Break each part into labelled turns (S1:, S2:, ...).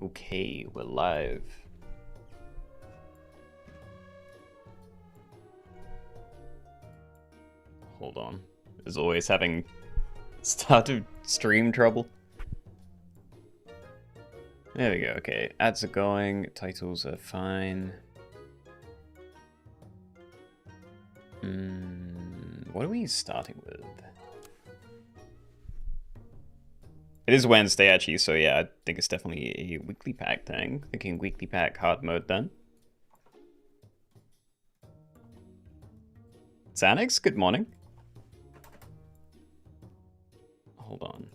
S1: Okay, we're live. Hold on. As always, having start of stream trouble. There we go, okay. Ads are going, titles are fine. What are we starting with? It is Wednesday, actually, so yeah, I think it's definitely a weekly pack thing. Thinking weekly pack hard mode then. Xanax, good morning. Hold on.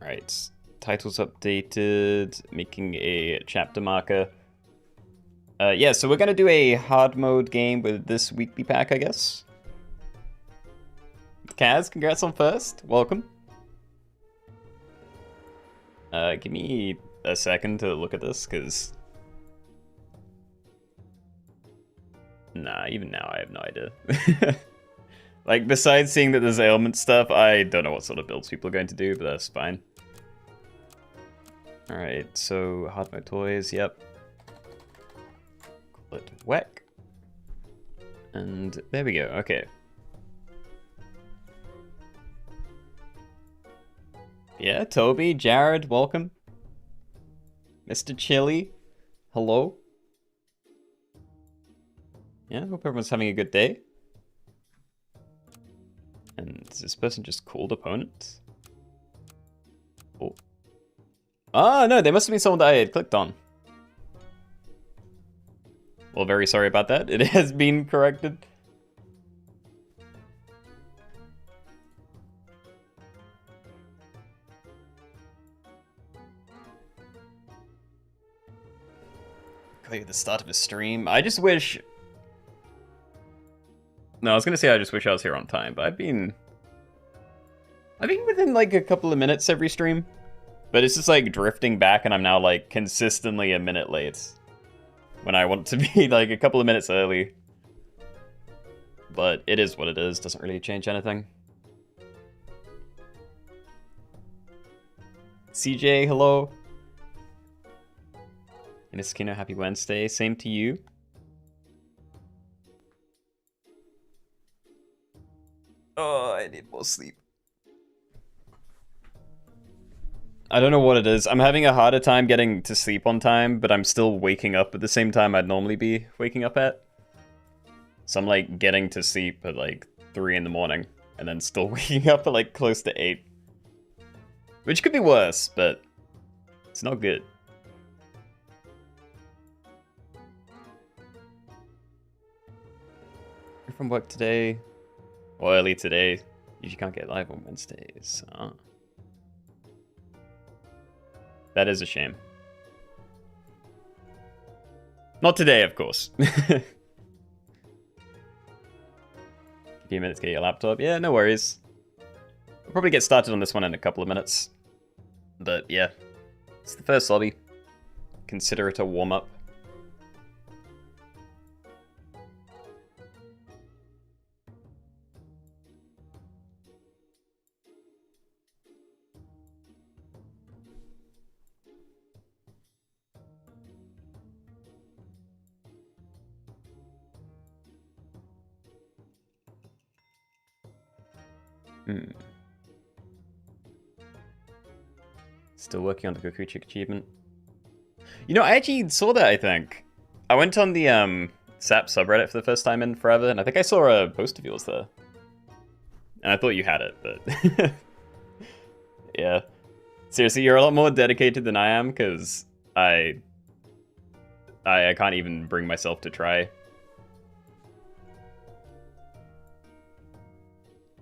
S1: Right, titles updated, making a chapter marker. Yeah, so we're gonna do a hard mode game with this weekly pack, I guess. Kaz, congrats on first. Welcome. Give me a second to look at this, because... Nah, even now I have no idea. Like, besides seeing that there's ailment stuff, I don't know what sort of builds people are going to do, but that's fine. Alright, so hard mode toys, yep. Call it WEC. And there we go, okay. Yeah, Toby, Jared, welcome. Mr. Chili, hello. Yeah, hope everyone's having a good day. And is this person just called opponent? Oh. Ah, no, they must have been someone that I had clicked on. Well, very sorry about that. It has been corrected. At the start of a stream. I just wish... No, I was gonna say I just wish I was here on time, but I've been within like a couple of minutes every stream. But it's just like drifting back and I'm now like consistently a minute late. When I want to be like a couple of minutes early. But it is what it is, doesn't really change anything. CJ, hello. And it's Keenoe, happy Wednesday. Same to you. Oh, I need more sleep. I don't know what it is. I'm having a harder time getting to sleep on time, but I'm still waking up at the same time I'd normally be waking up at. So I'm like getting to sleep at like 3 in the morning, and then still waking up at like close to 8. Which could be worse, but it's not good. You're from work today, or early today. Usually can't get live on Wednesdays. That is a shame. Not today, of course. A few minutes to get your laptop. Yeah, no worries. We'll probably get started on this one in a couple of minutes. But yeah, it's the first lobby. Consider it a warm-up. Still working on the Gokuchik achievement. You know, I actually saw that, I think. I went on the SAP subreddit for the first time in forever, and I think I saw a post of yours there. And I thought you had it, but... yeah. Seriously, you're a lot more dedicated than I am, because I can't even bring myself to try.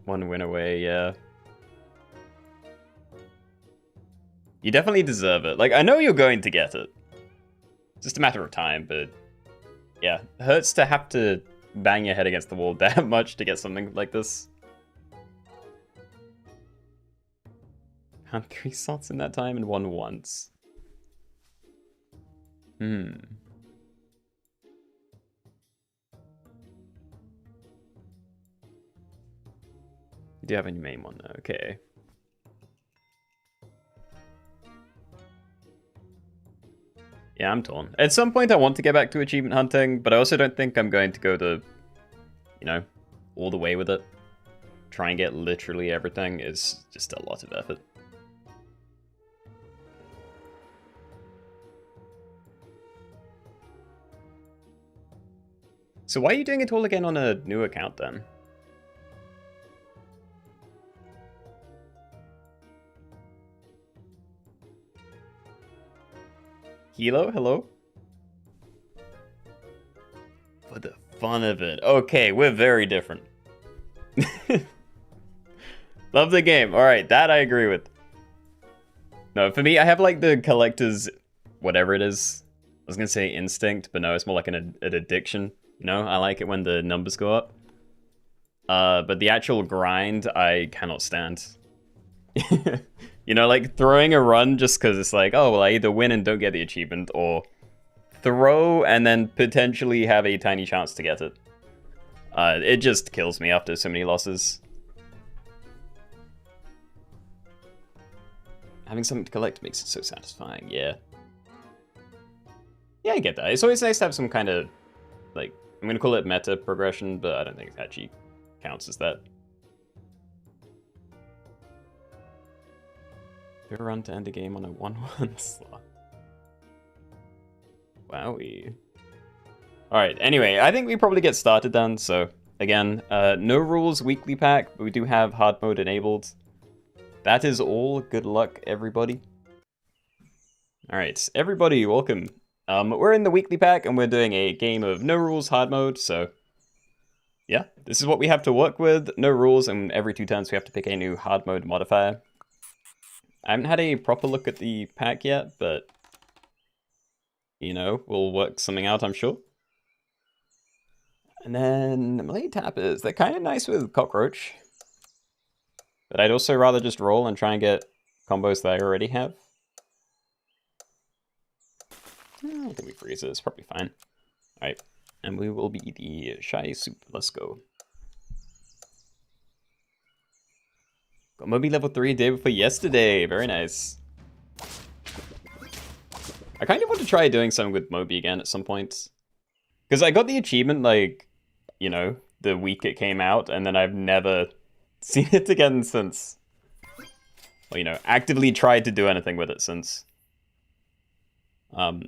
S1: One win away, yeah. You definitely deserve it. Like, I know you're going to get it. It's just a matter of time, but... yeah, it hurts to have to bang your head against the wall that much to get something like this. Had 3 slots in that time and won once. You do have a main one though, okay. Yeah, I'm torn. At some point I want to get back to achievement hunting, but I also don't think I'm going to go the, you know, all the way with it. Try and get literally everything is just a lot of effort. So why are you doing it all again on a new account then? Hilo, hello? For the fun of it. Okay, we're very different. Love the game. Alright, that I agree with. No, for me, I have like the collector's whatever it is. I was gonna say instinct, but no, it's more like an addiction. You know, I like it when the numbers go up. But the actual grind, I cannot stand. You know, like throwing a run just because it's like, oh, well, I either win and don't get the achievement, or throw and then potentially have a tiny chance to get it. It just kills me after so many losses. Having something to collect makes it so satisfying, yeah. Yeah, I get that. It's always nice to have some kind of, like, I'm gonna call it meta progression, but I don't think it actually counts as that. Do a run to end a game on a 1-1 slot. Wowie. Alright, anyway, I think we probably get started then, so again, no rules weekly pack, but we do have hard mode enabled. That is all. Good luck, everybody. Alright, everybody, welcome. We're in the weekly pack, and we're doing a game of no rules hard mode, so yeah, this is what we have to work with. No rules, and every 2 turns we have to pick a new hard mode modifier. I haven't had a proper look at the pack yet, but you know, we'll work something out, I'm sure. And then melee tappers, they're kind of nice with cockroach. But I'd also rather just roll and try and get combos that I already have. I don't think we freeze it, it's probably fine. Alright, and we will be the shy soup, let's go. Got Moby level 3 day before yesterday, very nice. I kind of want to try doing something with Moby again at some point. Because I got the achievement, like, you know, the week it came out, and then I've never seen it again since. Well, you know, actively tried to do anything with it since.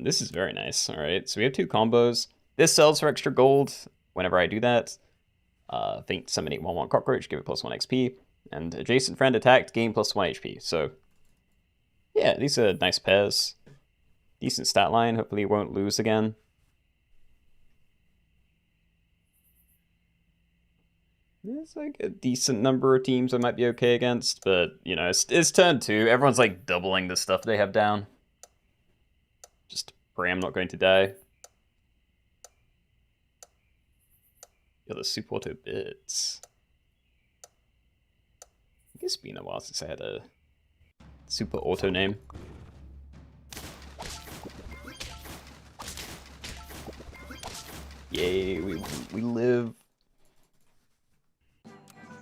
S1: This is very nice. Alright, so we have 2 combos. This sells for extra gold whenever I do that. Faint summoning 1/1 cockroach, give it +1 XP. And adjacent friend attacked, gain +1 HP. So, yeah, these are nice pairs. Decent stat line, hopefully it won't lose again. There's like a decent number of teams I might be okay against, but, you know, it's turn 2. Everyone's like doubling the stuff they have down. Just pray I'm not going to die. Yeah, the super auto bits. I guess it's been a while since I had a super auto name. Yay, we live.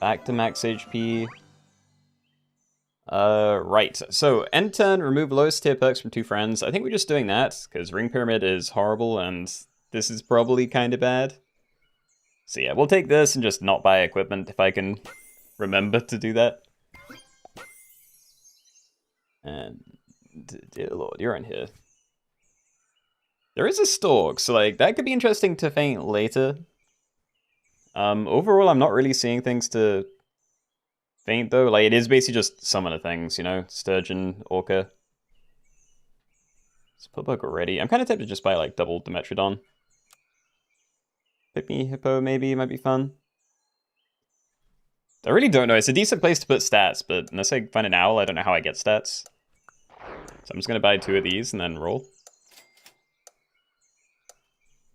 S1: Back to max HP. Right, so end turn, remove lowest tier perks from 2 friends. I think we're just doing that, because Ring Pyramid is horrible, and this is probably kind of bad. So yeah, we'll take this and just not buy equipment if I can remember to do that. And, dear lord, you're in here. There is a Stork, so like, that could be interesting to feint later. Overall, I'm not really seeing things to feint though. Like, it is basically just summoner things, you know? Sturgeon, Orca. It's Pillbug already. I'm kind of tempted to just buy like double Dimetrodon. Pygmy Hippo maybe might be fun. I really don't know. It's a decent place to put stats, but unless I find an owl, I don't know how I get stats. So I'm just gonna buy 2 of these and then roll.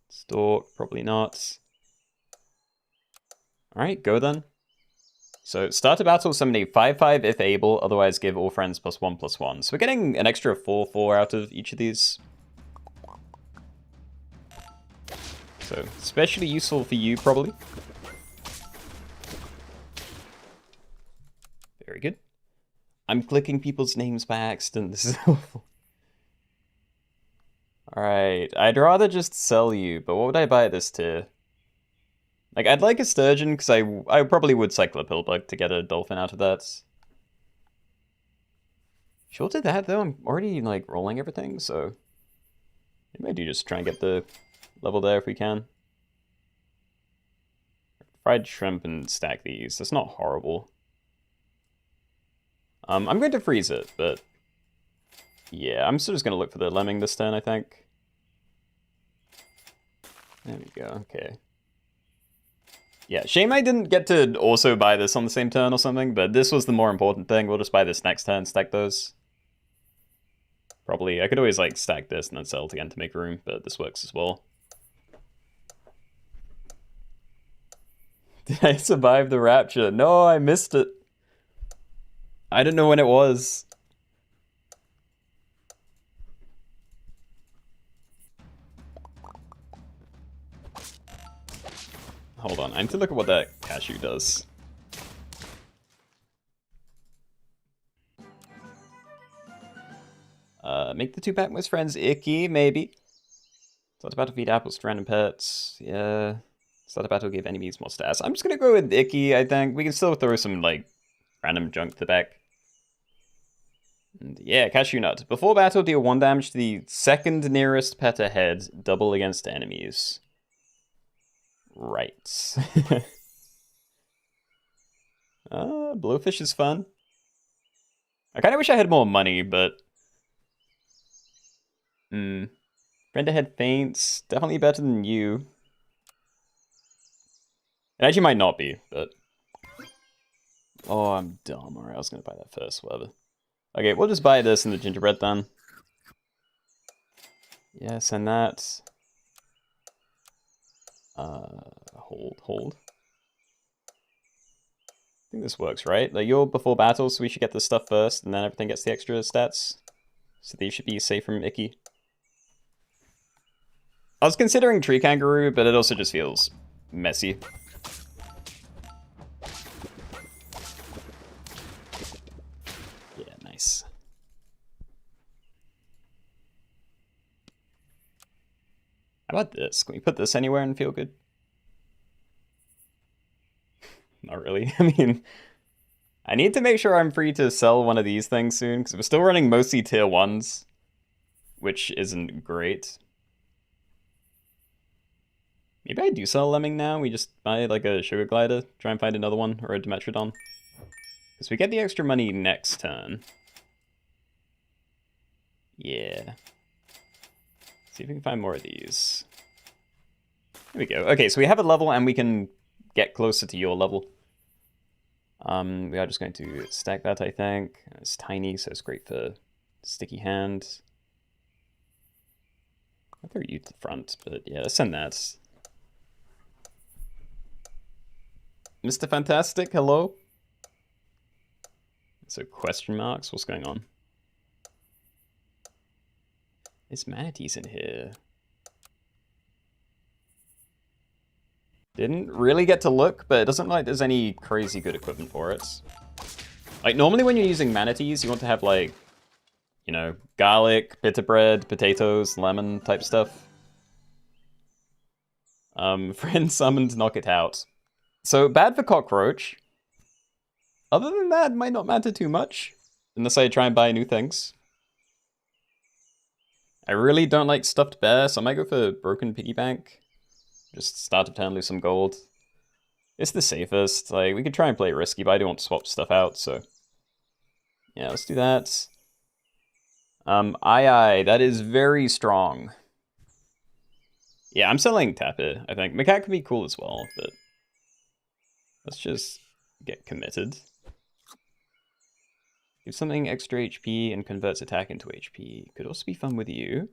S1: Stork, probably not. Alright, go then. So start a battle, summon a 5/5 if able, otherwise give all friends +1/+1. So we're getting an extra 4/4 out of each of these. So especially useful for you, probably. Very good. I'm clicking people's names by accident, this is awful. Alright, I'd rather just sell you, but what would I buy at this tier? Like, I'd like a sturgeon, because I probably would cycle a pillbug to get a dolphin out of that. Short of that, though, I'm already, like, rolling everything, so... maybe I do just try and get the level there if we can. Fried shrimp and stack these. That's not horrible. I'm going to freeze it, but... yeah, I'm still just going to look for the lemming this turn, I think. There we go, okay. Yeah, shame I didn't get to also buy this on the same turn or something, but this was the more important thing. We'll just buy this next turn, stack those. Probably, I could always, like, stack this and then sell it again to make room, but this works as well. Did I survive the rapture? No, I missed it. I don't know when it was. Hold on, I need to look at what that cashew does. Make the two Pac-Mouse friends icky, maybe. Start about to feed apples to random pets. Yeah. Start about to give enemies more stats. I'm just gonna go with icky, I think. We can still throw some, like, random junk to the back. And yeah, cashew nut. Before battle, deal 1 damage to the second nearest pet ahead, double against enemies. Right. Blowfish is fun. I kind of wish I had more money, but... friend ahead faints. Definitely better than you. It actually might not be, but... oh, I'm dumb. Alright, I was going to buy that first, whatever. Okay, we'll just buy this and the gingerbread then. Yes, and that. Hold. I think this works, right? Like, you're before battle, so we should get this stuff first, and then everything gets the extra stats. So these should be safe from icky. I was considering tree kangaroo, but it also just feels messy. Yeah, nice. How about this? Can we put this anywhere and feel good? Not really. I mean, I need to make sure I'm free to sell one of these things soon, because we're still running mostly tier 1s, which isn't great. Maybe I do sell a lemming now. We just buy like a sugar glider, try and find another one, or a Dimetrodon. Because we get the extra money next turn. Yeah. See if we can find more of these. There we go. Okay, so we have a level and we can get closer to your level. We are just going to stack that, I think. It's tiny, so it's great for sticky hands. I'll throw you to the front, but yeah, let's send that. Mr. Fantastic, hello? So question marks, what's going on? There's manatees in here. Didn't really get to look, but it doesn't look like there's any crazy good equipment for it. Like, normally when you're using manatees, you want to have, like, you know, garlic, pita bread, potatoes, lemon type stuff. Friend summoned, knock it out. So, bad for cockroach. Other than that, might not matter too much. Unless I try and buy new things. I really don't like stuffed bear, so I might go for broken piggy bank. Just start to turn loose some gold. It's the safest. Like, we could try and play it risky, but I don't want to swap stuff out, so... yeah, let's do that. Aye, that is very strong. Yeah, I'm selling tapir, I think. Macaque can be cool as well, but... let's just get committed. Give something extra HP and converts attack into HP. Could also be fun with you.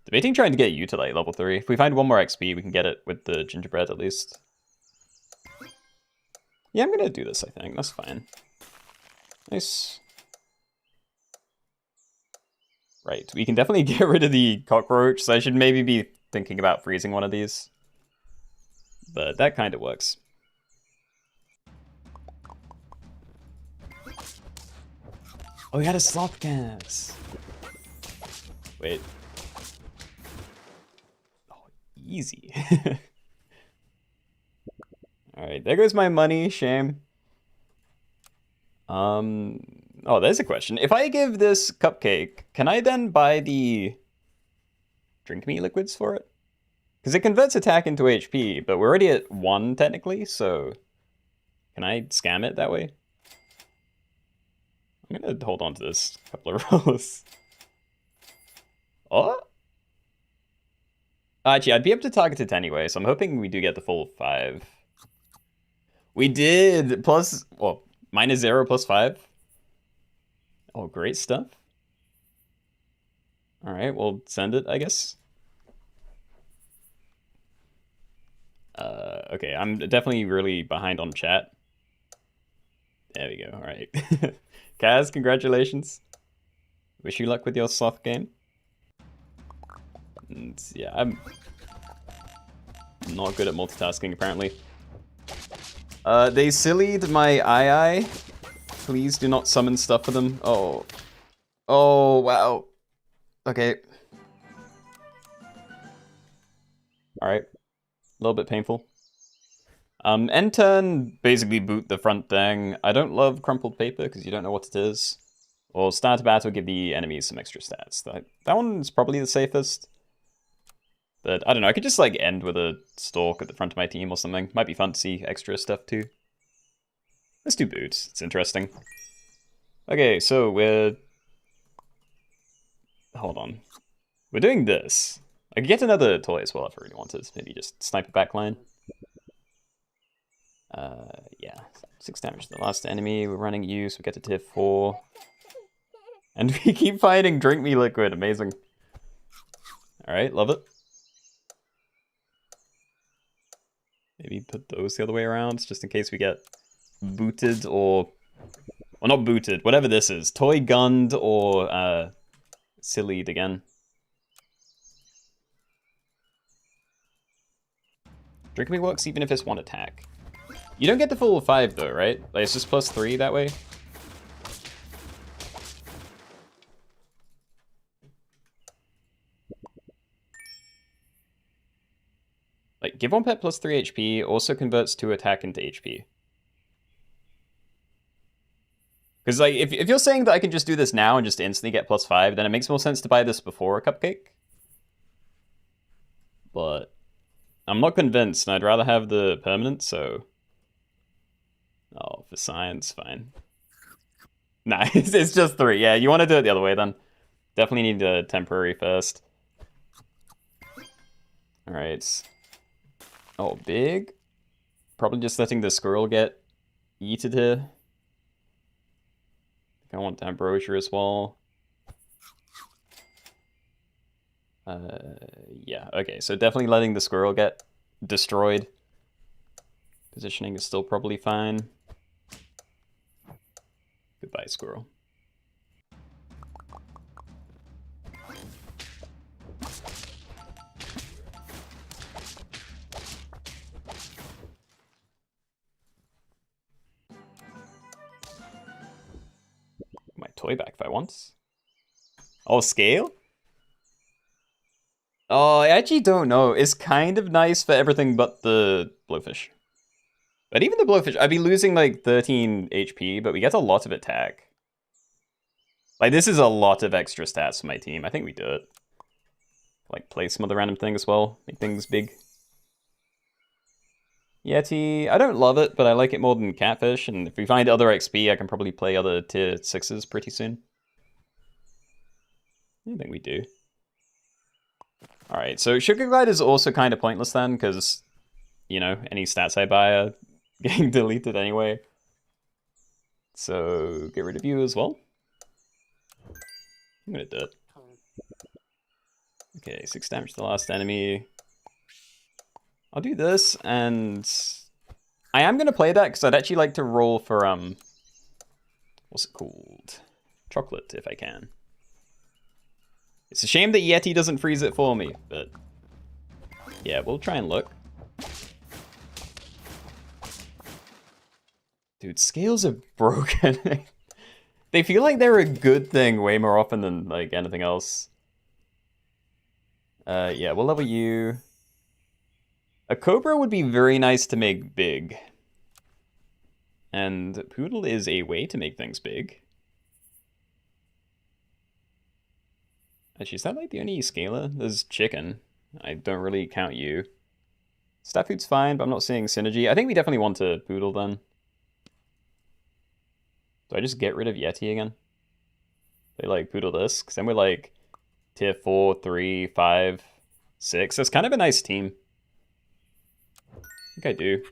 S1: Debating trying to get you to like level 3. If we find one more XP, we can get it with the gingerbread at least. Yeah, I'm gonna do this, I think. That's fine. Nice. Right, we can definitely get rid of the cockroach, so I should maybe be thinking about freezing one of these. But that kind of works. Oh, we had a slop gas. Wait. Oh, easy. Alright, there goes my money, shame. Oh, there's a question. If I give this cupcake, can I then buy the drink me liquids for it? Because it converts attack into HP, but we're already at 1 technically, so can I scam it that way? I'm gonna hold on to this couple of rolls. Oh? Actually, I'd be able to target it anyway, so I'm hoping we do get the full 5. We did! Plus, well, -0 plus 5. Oh, great stuff. Alright, we'll send it, I guess. Okay, I'm definitely really behind on chat. There we go, alright. Kaz, congratulations. Wish you luck with your sloth game. And yeah, I'm not good at multitasking, apparently. They sillied my II. Please do not summon stuff for them. Oh. Oh, wow. Okay. Alright. A little bit painful. End turn, basically boot the front thing. I don't love crumpled paper because you don't know what it is. Or start a battle, give the enemies some extra stats. That one's probably the safest. But I don't know, I could just like end with a stalk at the front of my team or something. Might be fun to see extra stuff too. Let's do boots, it's interesting. Okay, so we're... Hold on. We're doing this. I could get another toy as well if I really wanted. Maybe just sniper backline. Yeah. 6 damage to the last enemy. We're running use. We get to tier 4. And we keep fighting Drink Me Liquid. Amazing. Alright, love it. Maybe put those the other way around, just in case we get booted or... Well, not booted. Whatever this is. Toy gunned or sillied again. Drink Me works even if it's 1 attack. You don't get the full 5 though, right? Like, it's just +3 that way? Like, give 1 pet +3 HP also converts 2 attack into HP. Because, like, if you're saying that I can just do this now and just instantly get +5, then it makes more sense to buy this before a cupcake. But I'm not convinced, and I'd rather have the permanent, so... Oh, for science, fine. Nah, it's just 3. Yeah, you want to do it the other way, then. Definitely need a temporary first. Alright. Oh, big. Probably just letting the squirrel get yeeted here. I want Ambrosia as well. Yeah, okay, so definitely letting the squirrel get destroyed. Positioning is still probably fine. Goodbye, squirrel. My toy back if I want. Oh, scale? Oh, I actually don't know. It's kind of nice for everything but the blowfish. But even the blowfish, I'd be losing like 13 HP, but we get a lot of attack. Like, this is a lot of extra stats for my team. I think we do it. Like, play some other random thing as well. Make things big. Yeti, I don't love it, but I like it more than Catfish, and if we find other XP, I can probably play other tier 6s pretty soon. I think we do. Alright, so Sugar Glide is also kind of pointless then, because, you know, any stats I buy are getting deleted anyway. So, get rid of you as well. I'm gonna do it. Okay, 6 damage to the last enemy. I'll do this, and I am gonna play that, because I'd actually like to roll for, what's it called? Chocolate, if I can. It's a shame that Yeti doesn't freeze it for me, but yeah, we'll try and look. Dude, scales are broken. They feel like they're a good thing way more often than like anything else. Yeah, we'll level you. A Cobra would be very nice to make big. And Poodle is a way to make things big. Actually, is that like the only scaler? There's chicken. I don't really count you. Staff food's fine, but I'm not seeing synergy. I think we definitely want a Poodle then. Do I just get rid of Yeti again? They like Poodle this, because then we're like tier 4, 3, 5, 6. That's kind of a nice team. I think I do.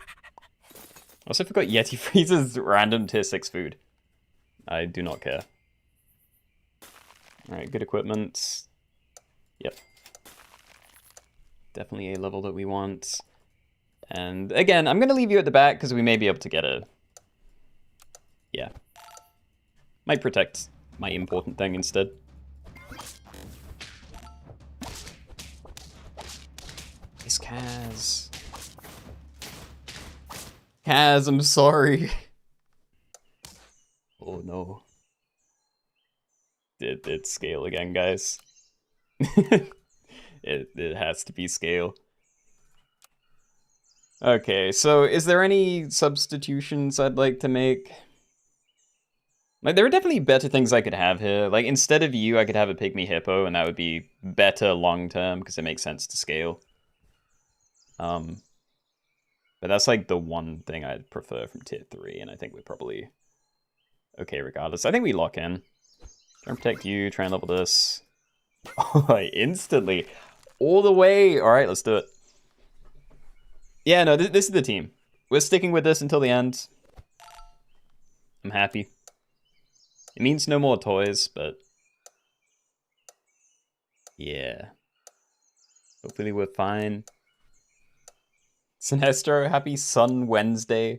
S1: Also forgot Yeti freezes random tier 6 food. I do not care. Alright, good equipment. Yep. Definitely a level that we want. And again, I'm going to leave you at the back because we may be able to get a... Yeah. Might protect my important thing instead. It's Kaz. Kaz, I'm sorry. Oh no. It's scale again, guys. it has to be scale. Okay, so is there any substitutions I'd like to make? Like, there are definitely better things I could have here. Like, instead of you, I could have a pygmy hippo, and that would be better long-term, because it makes sense to scale. But that's, like, the one thing I'd prefer from tier 3, and I think we're probably okay regardless. I think we lock in. Try and protect you, try and level this. Oh, instantly. All the way! Alright, let's do it. Yeah, no, this is the team. We're sticking with this until the end. I'm happy. It means no more toys, but... yeah. Hopefully we're fine. Sinestro, happy Sun Wednesday.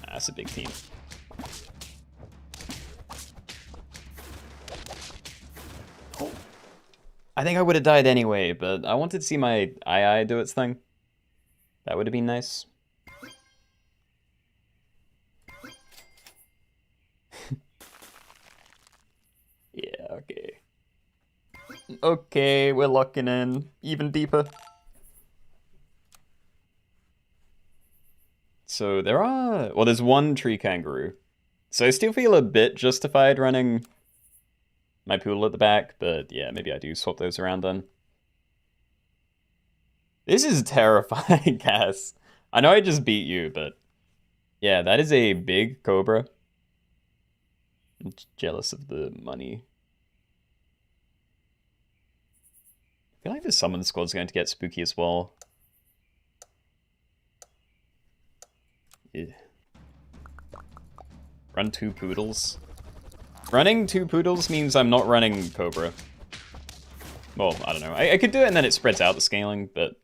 S1: That's a big team. I think I would have died anyway, but I wanted to see my II do its thing. That would have been nice. Yeah, okay. Okay, we're locking in even deeper. So there are... well, there's one tree kangaroo. So I still feel a bit justified running my poodle at the back, but yeah, maybe I do swap those around then. This is terrifying, Cass. I know I just beat you, but yeah, that is a big cobra. I'm jealous of the money. I feel like the summon squad's going to get spooky as well. Yeah. Run 2 poodles. Running 2 poodles means I'm not running Cobra. Well, I don't know. I could do it and then it spreads out the scaling, but...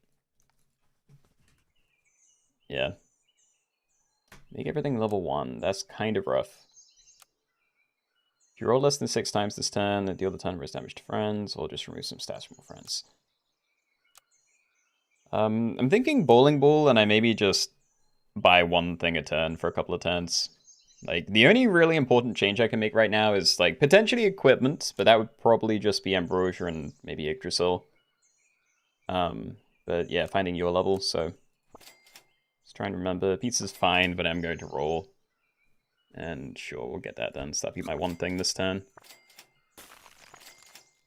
S1: yeah. Make everything level 1. That's kind of rough. If you roll less than 6 times this turn, then deal the turn risk damage to friends, or just remove some stats from all friends. I'm thinking bowling ball, and I maybe just buy one thing a turn for a couple of turns. Like, the only really important change I can make right now is, like, potentially equipment, but that would probably just be Ambrosia and maybe Yggdrasil. But yeah, finding your level, so... just trying to remember. Pizza's fine, but I'm going to roll. And sure, we'll get that done. So that'll be my one thing this turn.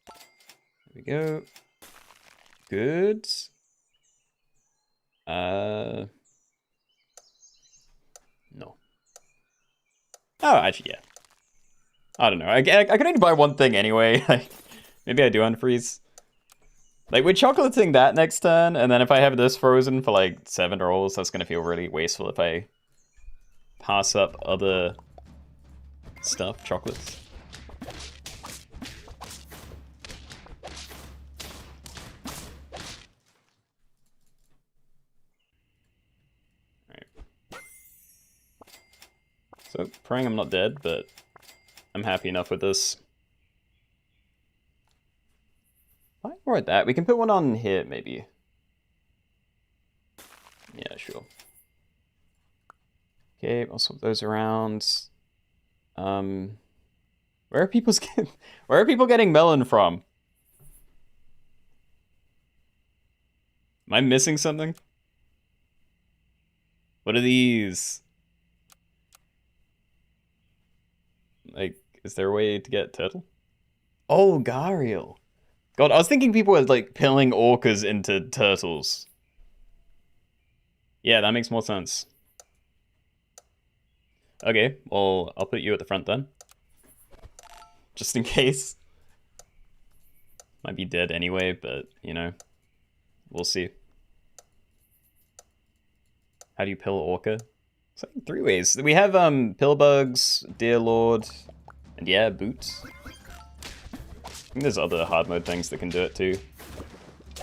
S1: There we go. Good. No. Oh, actually, yeah. I don't know. I can only buy one thing anyway. Like, maybe I do unfreeze. Like, we're chocolating that next turn, and then if I have this frozen for like 7 rolls, that's gonna feel really wasteful if I pass up other stuff, chocolates. So, praying I'm not dead, but I'm happy enough with this. I write that. We can put one on here, maybe. Yeah, sure. Okay, I'll swap those around. Where are where are people getting melon from? Am I missing something? What are these? Like, is there a way to get turtle? Oh, Gariel. God, I was thinking people were like pilling orcas into turtles. Yeah, that makes more sense. Okay, well, I'll put you at the front then. Just in case. Might be dead anyway, but, you know, we'll see. How do you pill orca? It's like 3 ways. We have pill bugs, dear lord, and yeah, boots. I think there's other hard mode things that can do it too.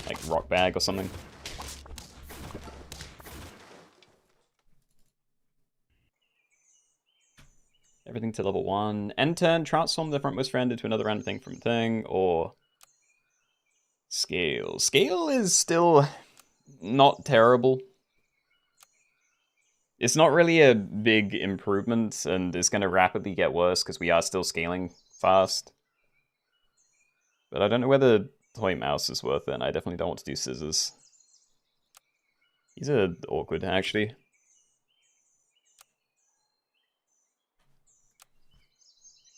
S1: Like rock bag or something. Everything to level 1. End turn, transform the frontmost friend into another random thing from thing, or scale. Scale is still not terrible. It's not really a big improvement, and it's going to rapidly get worse because we are still scaling fast. But I don't know whether toy mouse is worth it, and I definitely don't want to do scissors. These are awkward, actually.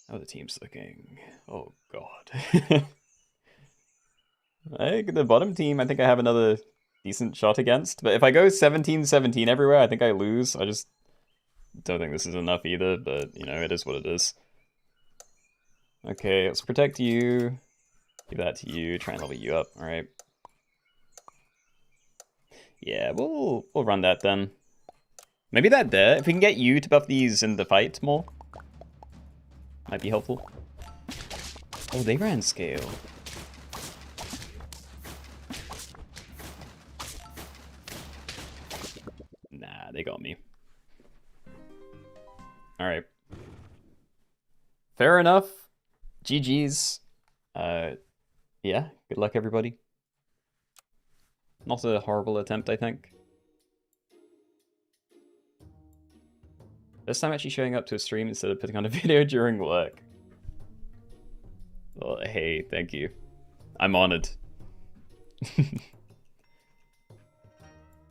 S1: How are the teams looking? Oh, God. I think the bottom team, I think I have another decent shot against. But if I go 17-17 everywhere, I think I lose. I just don't think this is enough either, but, you know, it is what it is. Okay, let's protect you. Give that to you. Try and level you up. All right. Yeah, we'll run that then. Maybe that there. If we can get you to buff these in the fight more, might be helpful. Oh, they ran scale. Nah, they got me. All right. Fair enough. GG's. Yeah, good luck, everybody. Not a horrible attempt, I think. First time actually showing up to a stream instead of putting on a video during work. Well, hey, thank you. I'm honored.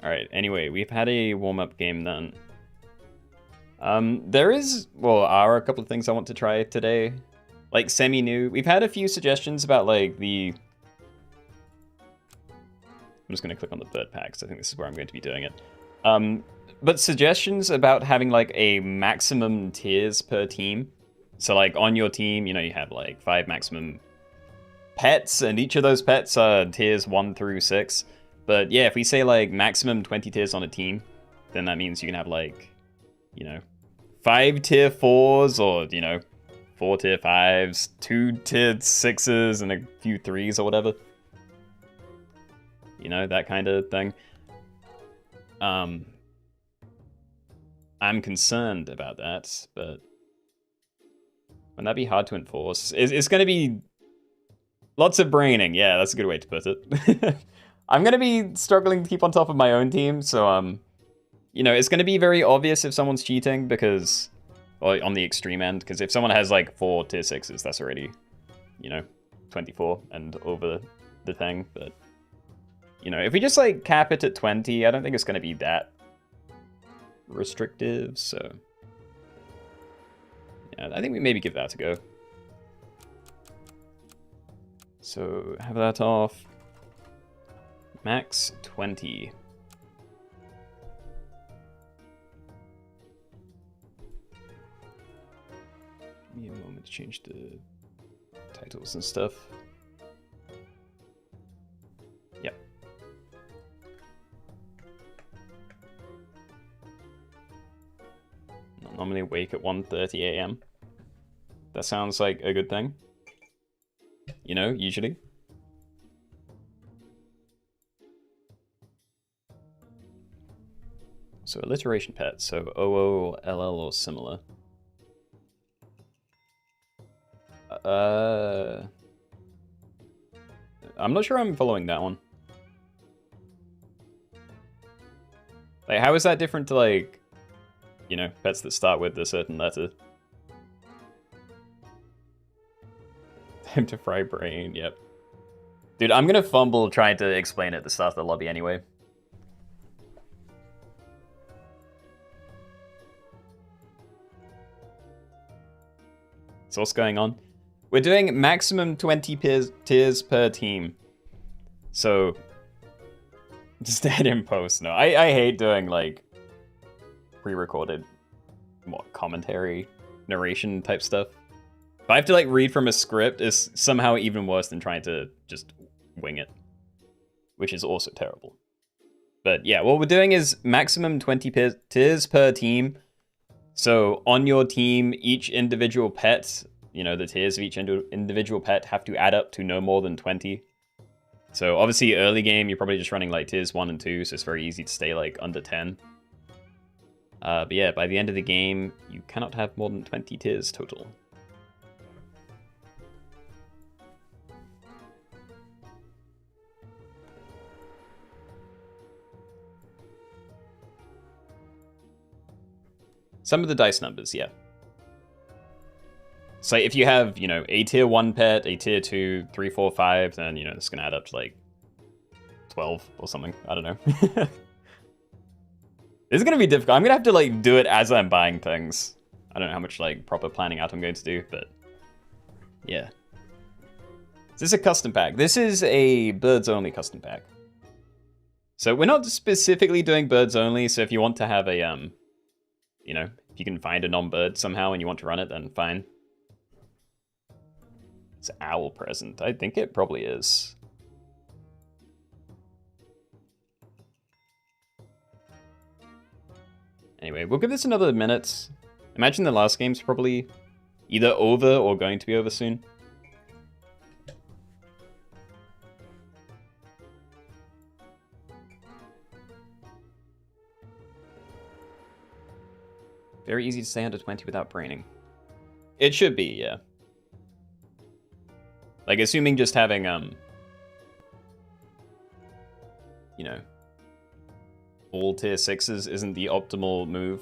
S1: Alright, anyway, we've had a warm-up game then. There are a couple of things I want to try today. Like, semi-new. We've had a few suggestions about, like, the... I'm just going to click on the third pack, because I think this is where I'm going to be doing it. But suggestions about having, like, a maximum tiers per team. So, like, on your team, you know, you have, like, 5 maximum pets, and each of those pets are tiers 1 through 6. But, yeah, if we say, like, maximum 20 tiers on a team, then that means you can have, like, you know, 5 tier 4s, or, you know, 4 tier 5s, 2 tier 6s, and a few 3s or whatever. You know, that kind of thing. I'm concerned about that, but wouldn't that be hard to enforce? It's going to be lots of braining. Yeah, that's a good way to put it. I'm going to be struggling to keep on top of my own team, so, you know, it's going to be very obvious if someone's cheating because, or on the extreme end, because if someone has like 4 tier 6s, that's already, you know, 24 and over the thing, but, you know, if we just like cap it at 20, I don't think it's going to be that restrictive, so yeah, I think we maybe give that a go. So have that off. Max 20. Give me a moment to change the titles and stuff. Yep. I'll normally wake at 1:30 a.m. That sounds like a good thing. You know, usually. So alliteration pet, so OO, LL, or similar. I'm not sure I'm following that one. Like, how is that different to, like, you know, pets that start with a certain letter? Time to fry brain, yep. Dude, I'm gonna fumble trying to explain it at the start of the lobby anyway. So what's going on? We're doing maximum 20 tiers per team. So, just add in post. No, I hate doing, like, pre-recorded, commentary, narration type stuff. If I have to, like, read from a script, it's somehow even worse than trying to just wing it. Which is also terrible. But yeah, what we're doing is maximum 20 tiers per team. So on your team, each individual pet, you know, the tiers of each individual pet have to add up to no more than 20. So obviously early game, you're probably just running like tiers 1 and 2, so it's very easy to stay like under 10. But yeah, by the end of the game, you cannot have more than 20 tiers total. Some of the dice numbers, yeah. So if you have, you know, a tier 1 pet, a tier 2, 3, 4, 5, then, you know, it's going to add up to like 12 or something. I don't know. This is going to be difficult. I'm going to have to like do it as I'm buying things. I don't know how much like proper planning out I'm going to do, but yeah. Is this a custom pack? This is a birds only custom pack. So we're not specifically doing birds only. So if you want to have a, you know, if you can find a non-bird somehow and you want to run it, then fine. It's owl present. I think it probably is. Anyway, we'll give this another minute. Imagine the last game's probably either over or going to be over soon. Very easy to stay under 20 without braining. It should be, yeah. Like, assuming just having, you know, all tier 6s isn't the optimal move,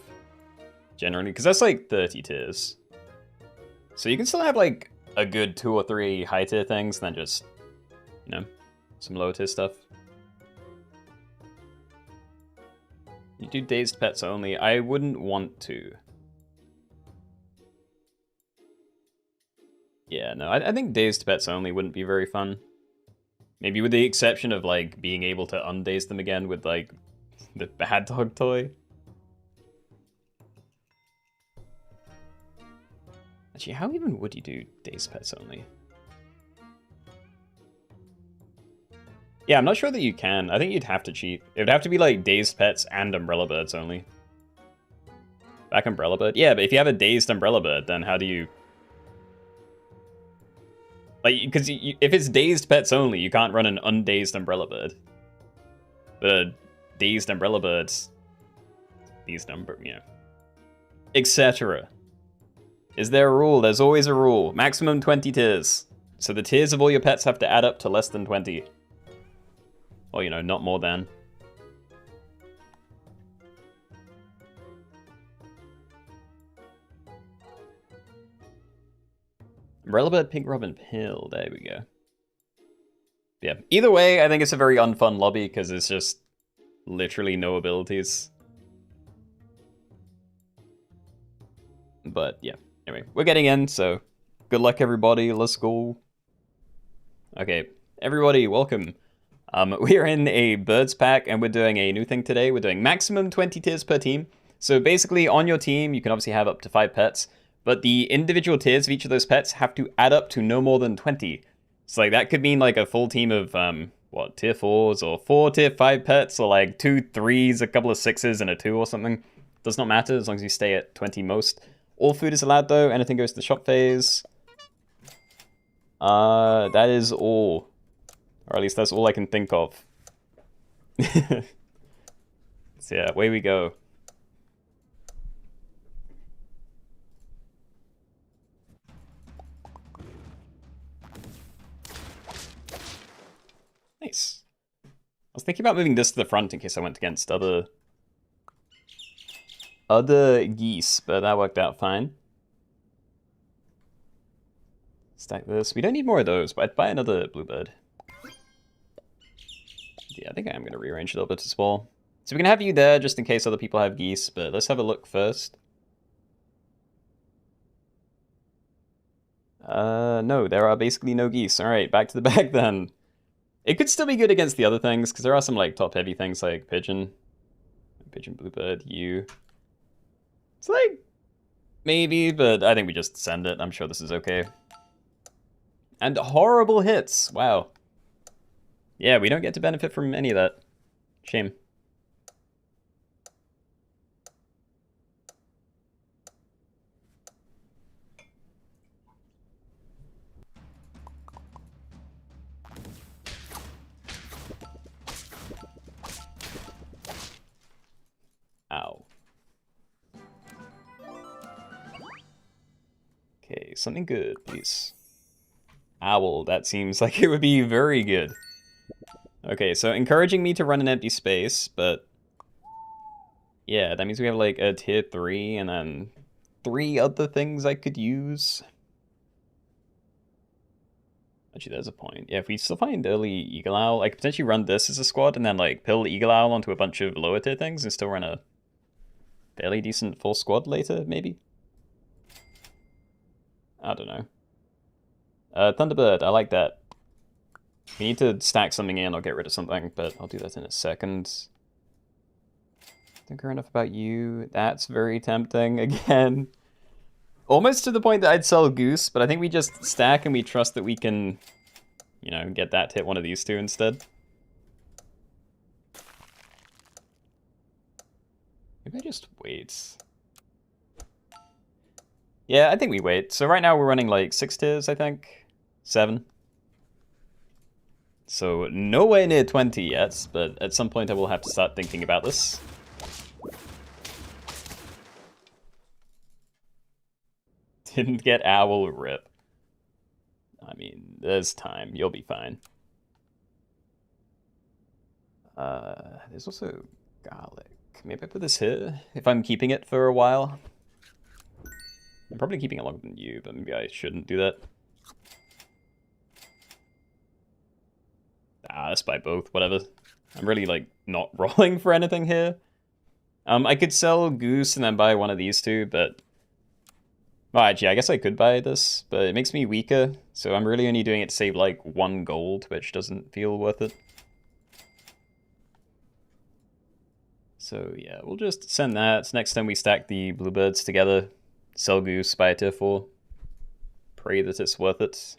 S1: generally, because that's like 30 tiers. So you can still have, like, a good 2 or 3 high tier things, then just, you know, some lower tier stuff. You do dazed pets only. I wouldn't want to. Yeah, no, I think dazed pets only wouldn't be very fun. Maybe with the exception of, like, being able to undaze them again with, like, the bad dog toy. Actually, how even would you do dazed pets only? Yeah, I'm not sure that you can. I think you'd have to cheat. It would have to be, like, dazed pets and umbrella birds only. Back umbrella bird? Yeah, but if you have a dazed umbrella bird, then how do you... Like, because if it's dazed pets only, you can't run an undazed umbrella bird. But dazed umbrella birds, these number, you know, etc. Is there a rule? There's always a rule. Maximum 20 tiers. So the tiers of all your pets have to add up to less than 20. Or, you know, not more than. Umbrella bird, pink robin, pill. There we go. Yeah. Either way, I think it's a very unfun lobby because it's just literally no abilities. But yeah. Anyway, we're getting in, so good luck, everybody. Let's go. Okay, everybody, welcome. We're in a birds pack, and we're doing a new thing today. We're doing maximum 20 tiers per team. So basically, on your team, you can obviously have up to 5 pets. But the individual tiers of each of those pets have to add up to no more than 20. So like that could mean like a full team of what, tier 4s or 4 tier 5 pets, or like 2 3s, a couple of 6s and a 2 or something. Does not matter as long as you stay at 20 most. All food is allowed though. Anything goes to the shop phase. That is all. Or at least that's all I can think of. So yeah, away we go. Nice. I was thinking about moving this to the front in case I went against other geese, but that worked out fine. Stack this. We don't need more of those, but I'd buy another bluebird. Yeah, I think I am going to rearrange it a little bit as well. So we can have you there just in case other people have geese, but let's have a look first. No, there are basically no geese. Alright, back to the bag then. It could still be good against the other things, because there are some like top-heavy things like pigeon. Pigeon, bluebird, you. It's like, maybe, but I think we just send it. I'm sure this is okay. And horrible hits. Wow. Yeah, we don't get to benefit from any of that. Shame. Ow. Okay, something good, please. Owl, that seems like it would be very good. Okay, so encouraging me to run an empty space, but... yeah, that means we have like a tier 3 and then 3 other things I could use. Actually, there's a point. Yeah, if we still find early Eagle Owl, I could potentially run this as a squad and then like pill Eagle Owl onto a bunch of lower tier things and still run a fairly decent full squad later, maybe? I don't know. Thunderbird, I like that. We need to stack something in or get rid of something, but I'll do that in a second. Don't care enough about you. That's very tempting again. Almost to the point that I'd sell Goose, but I think we just stack and we trust that we can, you know, get that to hit one of these two instead. Maybe I just wait. Yeah, I think we wait. So right now we're running like 6 tiers, I think. 7. So nowhere near 20 yet, but at some point I will have to start thinking about this. Didn't get Owl, rip. I mean, there's time. You'll be fine. There's also garlic. Maybe I put this here if I'm keeping it for a while. I'm probably keeping it longer than you, but maybe I shouldn't do that. Let's buy both, whatever. I'm really, like, not rolling for anything here. I could sell Goose and then buy one of these two, but... well, actually, I guess I could buy this, but it makes me weaker, so I'm really only doing it to save, like, 1 gold, which doesn't feel worth it. So, yeah, we'll just send that. Next time we stack the bluebirds together, sell Goose, buy a tier 4. Pray that it's worth it.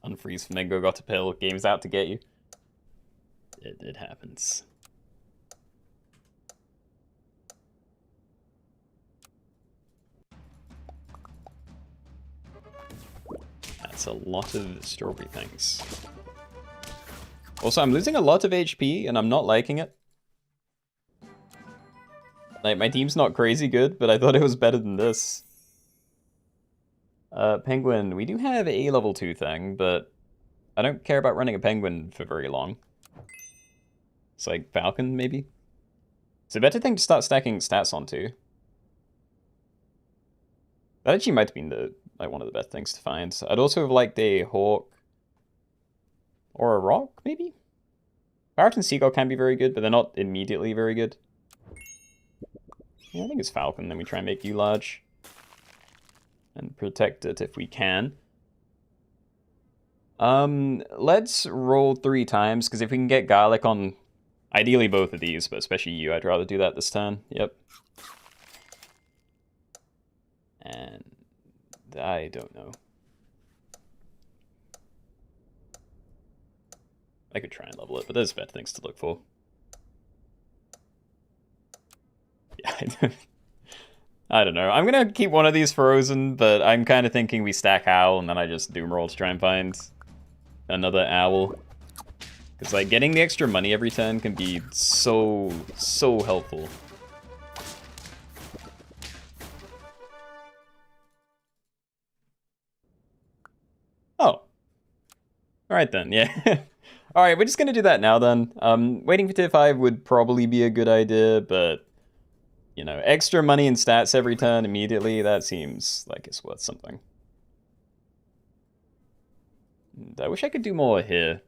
S1: Unfreeze Flamingo got a pill. Game's out to get you. It happens. That's a lot of strawberry things. Also, I'm losing a lot of HP, and I'm not liking it. Like, my team's not crazy good, but I thought it was better than this. Penguin. We do have a level 2 thing, but I don't care about running a penguin for very long. It's like Falcon, maybe? It's a better thing to start stacking stats onto. That actually might have been the one of the best things to find. I'd also have liked a hawk. Or a rock, maybe? Parrot and seagull can be very good, but they're not immediately very good. Yeah, I think it's Falcon, then we try and make you large. And protect it if we can. Let's roll 3 times, because if we can get garlic on ideally both of these, but especially you, I'd rather do that this turn. Yep. And I don't know. I could try and level it, but there's better things to look for. Yeah, I don't know. I'm gonna keep one of these frozen, but I'm kind of thinking we stack Owl, and then I just doom roll to try and find another Owl. Because, like, getting the extra money every turn can be so helpful. Oh. Alright then, yeah. Alright, we're just gonna do that now then. Waiting for tier 5 would probably be a good idea, but you know, extra money and stats every turn immediately, that seems like it's worth something. And I wish I could do more here.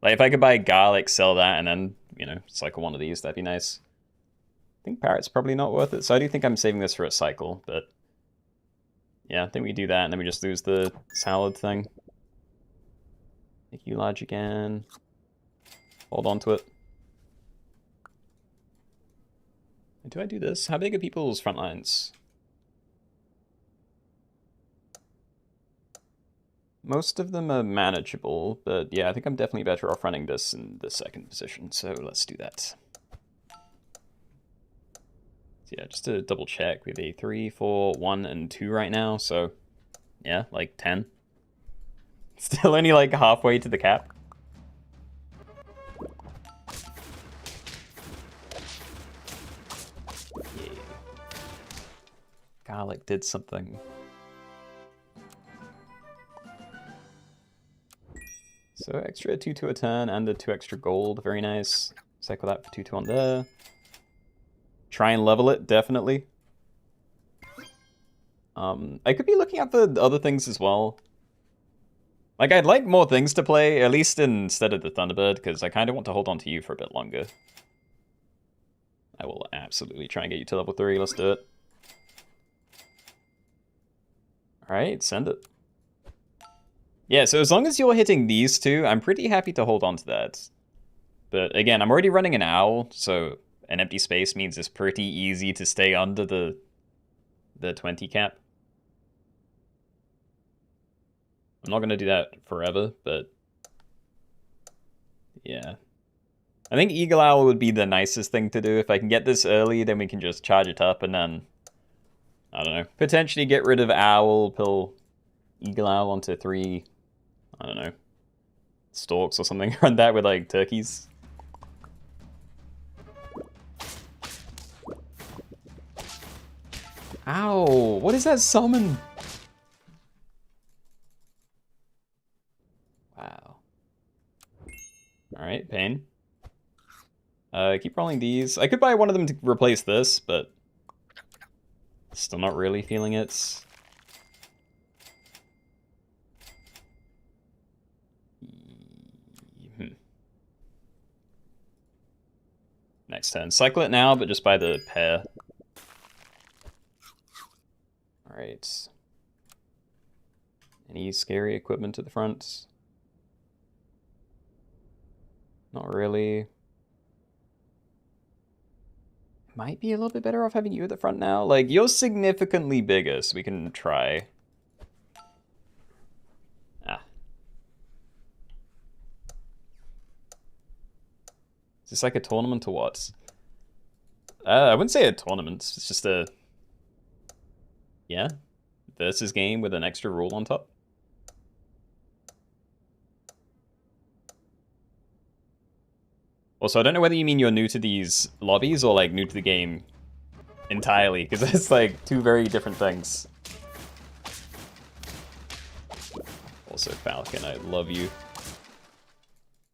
S1: Like, if I could buy garlic, sell that, and then, you know, cycle one of these, that'd be nice. I think parrot's probably not worth it, so I do think I'm saving this for a cycle, but yeah, I think we do that, and then we just lose the salad thing. Make you large again. Hold on to it. Do I do this? How big are people's front lines? Most of them are manageable, but yeah, I think I'm definitely better off running this in the second position, so let's do that. So yeah, just to double check, we have a 3, 4, 1, and 2 right now, so yeah, like 10. Still only like halfway to the cap. Yeah. Garlic did something. So extra 2/2 a turn and the 2 extra gold, very nice. Cycle that for 2/2 on there. Try and level it, definitely. I could be looking at the other things as well. Like, I'd like more things to play, at least instead of the Thunderbird, because I kind of want to hold on to you for a bit longer. I will absolutely try and get you to level 3, let's do it. Alright, send it. Yeah, so as long as you're hitting these two, I'm pretty happy to hold on to that. But again, I'm already running an owl, so an empty space means it's pretty easy to stay under the 20 cap. I'm not going to do that forever, but yeah. I think Eagle Owl would be the nicest thing to do. If I can get this early, then we can just charge it up and then, I don't know, potentially get rid of Owl, pull Eagle Owl onto 3, I don't know, storks or something. Run that with like turkeys. Ow, what is that summon? Wow. Alright, pain. Keep rolling these. I could buy one of them to replace this, but still not really feeling it. Next turn. Cycle it now, but just buy the pair. Alright. Any scary equipment at the front? Not really. Might be a little bit better off having you at the front now. Like, you're significantly bigger, so we can try. Ah. Is this like a tournament or what? I wouldn't say a tournament. It's just a... yeah? Versus game with an extra rule on top. Also, I don't know whether you mean you're new to these lobbies or like new to the game entirely, because it's like two very different things. Also, Falcon, I love you.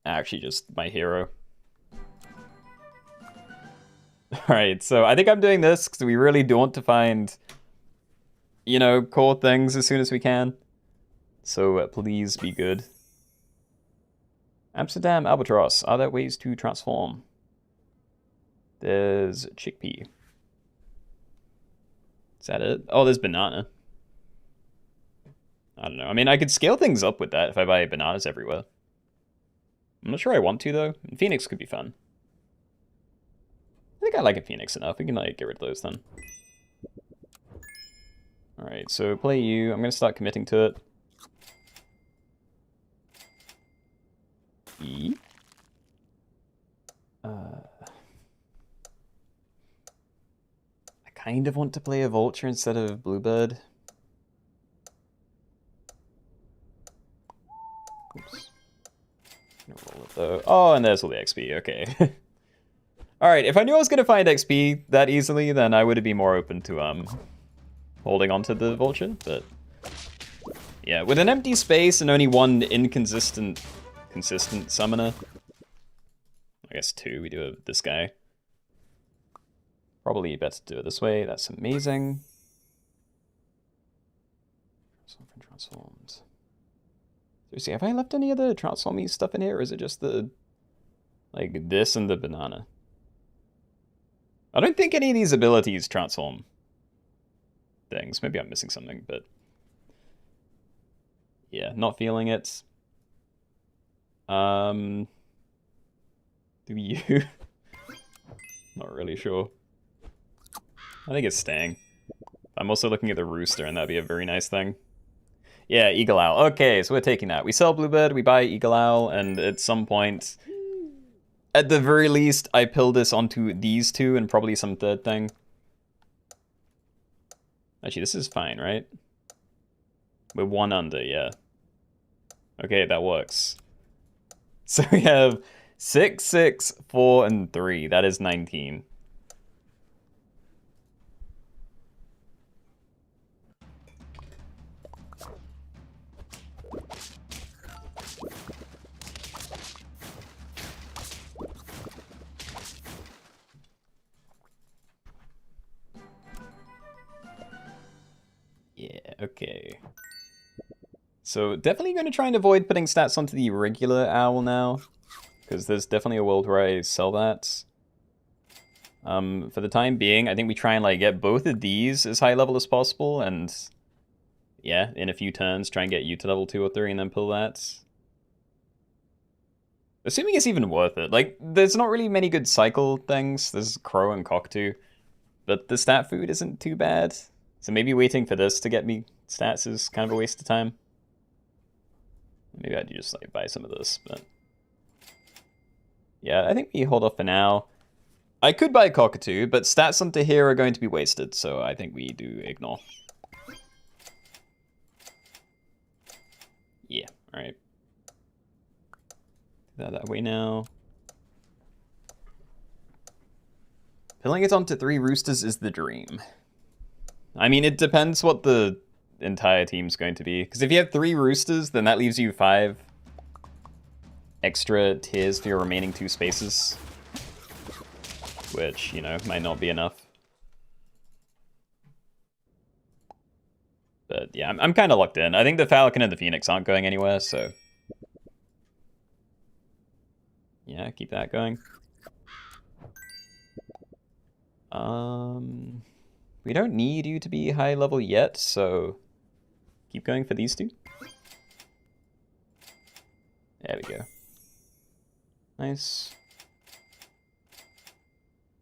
S1: Actually, just my hero. Alright, so I think I'm doing this because we really do want to find, you know, core things as soon as we can. So please be good. Amsterdam Albatross. Are there ways to transform? There's chickpea. Is that it? Oh, there's banana. I don't know. I mean, I could scale things up with that if I buy bananas everywhere. I'm not sure I want to, though. And Phoenix could be fun. I think I like a Phoenix enough. We can, like, get rid of those then. Alright, so play you. I'm going to start committing to it. E. I kind of want to play a Vulture instead of Bluebird. Oops. Roll it though. Oh, and there's all the XP. Okay. Alright, if I knew I was going to find XP that easily, then I would be more open to holding onto the Vulture, but yeah, with an empty space and only one inconsistent consistent summoner. I guess 2, we do this guy. Probably better to do it this way, that's amazing. Transformed. Seriously, have I left any of the transformy stuff in here, or is it just the, like, this and the banana? I don't think any of these abilities transform things. Maybe I'm missing something, but yeah, not feeling it. Do you? Not really sure. I think it's staying. I'm also looking at the rooster, and that'd be a very nice thing. Yeah, Eagle Owl. Okay, so we're taking that. We sell Bluebird, we buy Eagle Owl, and at some point, at the very least, I pill this onto these two and probably some third thing. Actually, this is fine, right? We're 1 under, yeah. Okay, that works. So we have 6, 6, 4, and 3. That is 19. Yeah, okay. So definitely going to try and avoid putting stats onto the regular owl now, because there's definitely a world where I sell that. For the time being, I think we try and like get both of these as high level as possible, and yeah, in a few turns, try and get you to level 2 or 3 and then pull that. Assuming it's even worth it. Like, there's not really many good cycle things. There's Crow and Cockatoo, but the stat food isn't too bad. So maybe waiting for this to get me stats is kind of a waste of time. Maybe I'd just like buy some of this, but yeah, I think we hold off for now. I could buy Cockatoo, but stats onto here are going to be wasted, so I think we do ignore. Yeah, alright. That way now. Pilling it onto 3 roosters is the dream. I mean, it depends what the entire team's going to be. Because if you have 3 roosters, then that leaves you 5 extra tiers for your remaining 2 spaces. Which, you know, might not be enough. But yeah, I'm kind of locked in. I think the Falcon and the Phoenix aren't going anywhere, so yeah, keep that going. We don't need you to be high level yet, so keep going for these 2. There we go. Nice.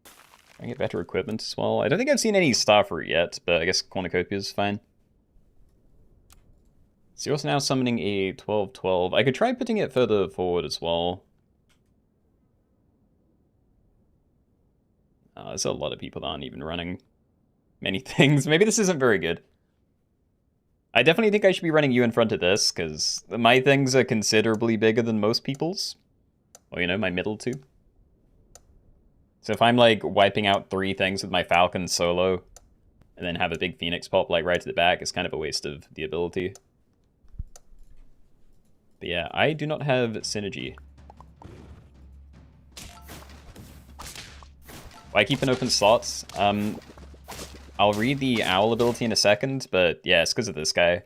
S1: I can get better equipment as well. I don't think I've seen any Starfruit yet, but I guess Cornucopia is fine. So you're also now summoning a 12-12. I could try putting it further forward as well. There's a lot of people that aren't even running many things. Maybe this isn't very good. I definitely think I should be running you in front of this, because my things are considerably bigger than most people's. Or, you know, my middle 2. So if I'm, like, wiping out 3 things with my Falcon solo, and then have a big Phoenix pop, like, right to the back, it's kind of a waste of the ability. But yeah, I do not have synergy. Why keep an open slot? I'll read the owl ability in a second, but yeah, it's because of this guy.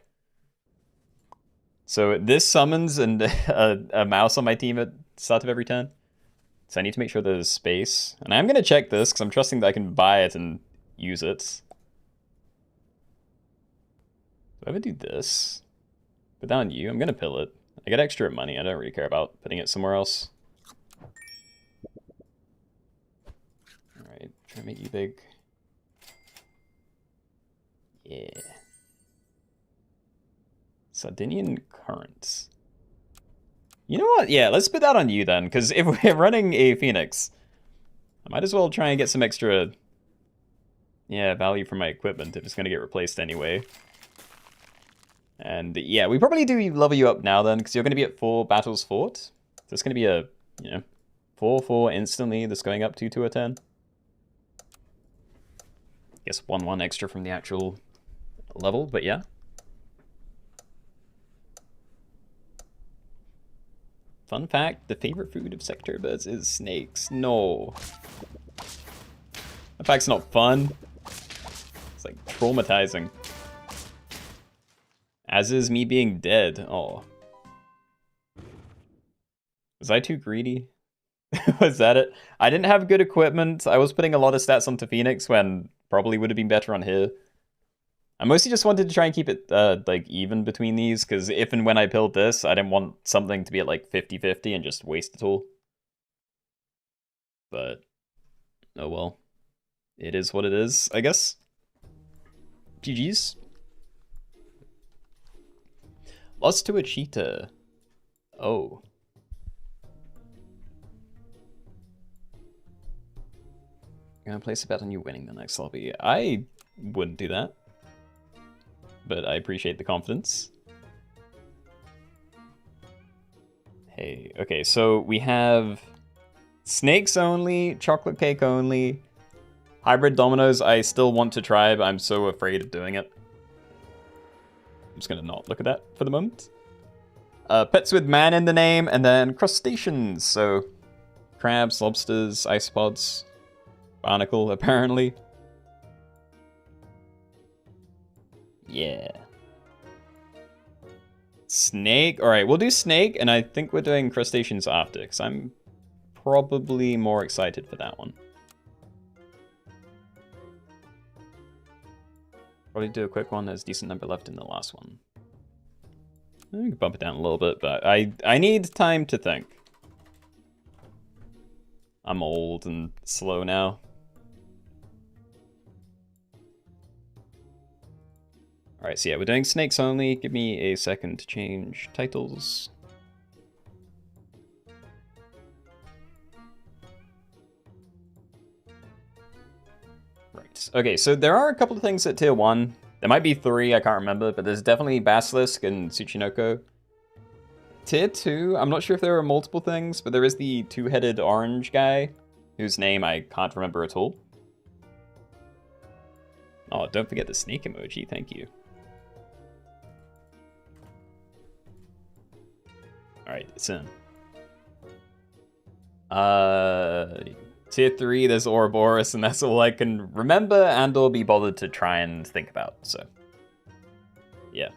S1: So this summons and a mouse on my team at the start of every turn. So I need to make sure there's space. And I'm going to check this, because I'm trusting that I can buy it and use it. Do I ever do this? Put that on you. I'm going to pill it. I get extra money. I don't really care about putting it somewhere else. Alright, try to make you big. Yeah. Sardinian Currents. You know what? Yeah, let's put that on you then, because if we're running a Phoenix, I might as well try and get some extra, yeah, value from my equipment if it's going to get replaced anyway. And yeah, we probably do level you up now then, because you're going to be at 4 battles fought. So it's going to be a, you know, 4-4 instantly that's going up to a 10. Guess 1-1 extra from the actual level, but yeah. Fun fact, the favorite food of secretary birds is snakes. No. That fact's not fun. It's like traumatizing. As is me being dead. Oh. Was I too greedy? Was that it? I didn't have good equipment. I was putting a lot of stats onto Phoenix when probably would have been better on here. I mostly just wanted to try and keep it like even between these, because if and when I build this, I didn't want something to be at like 50-50 and just waste it all. But, oh well. It is what it is, I guess. GG's. Lost to a cheetah. Oh. I'm gonna place a bet on you winning the next lobby. I wouldn't do that. But I appreciate the confidence. Hey, okay, so we have snakes only, chocolate cake only, hybrid dominoes. I still want to try, but I'm so afraid of doing it. I'm just gonna not look at that for the moment. Pets with man in the name, and then crustaceans. So crabs, lobsters, isopods, barnacle, apparently. Yeah. Snake. All right, we'll do snake, and I think we're doing crustaceans after, because I'm probably more excited for that one. Probably do a quick one. There's a decent number left in the last one. We can bump it down a little bit, but I need time to think. I'm old and slow now. Alright, so yeah, we're doing snakes only. Give me a second to change titles. Right, okay, so there are a couple of things at tier 1. There might be 3, I can't remember, but there's definitely Basilisk and Tsuchinoko. Tier 2, I'm not sure if there are multiple things, but there is the two-headed orange guy, whose name I can't remember at all. Oh, don't forget the snake emoji, thank you. Alright, it's in. Tier 3, there's Ouroboros, and that's all I can remember and or be bothered to try and think about, so. Yeah.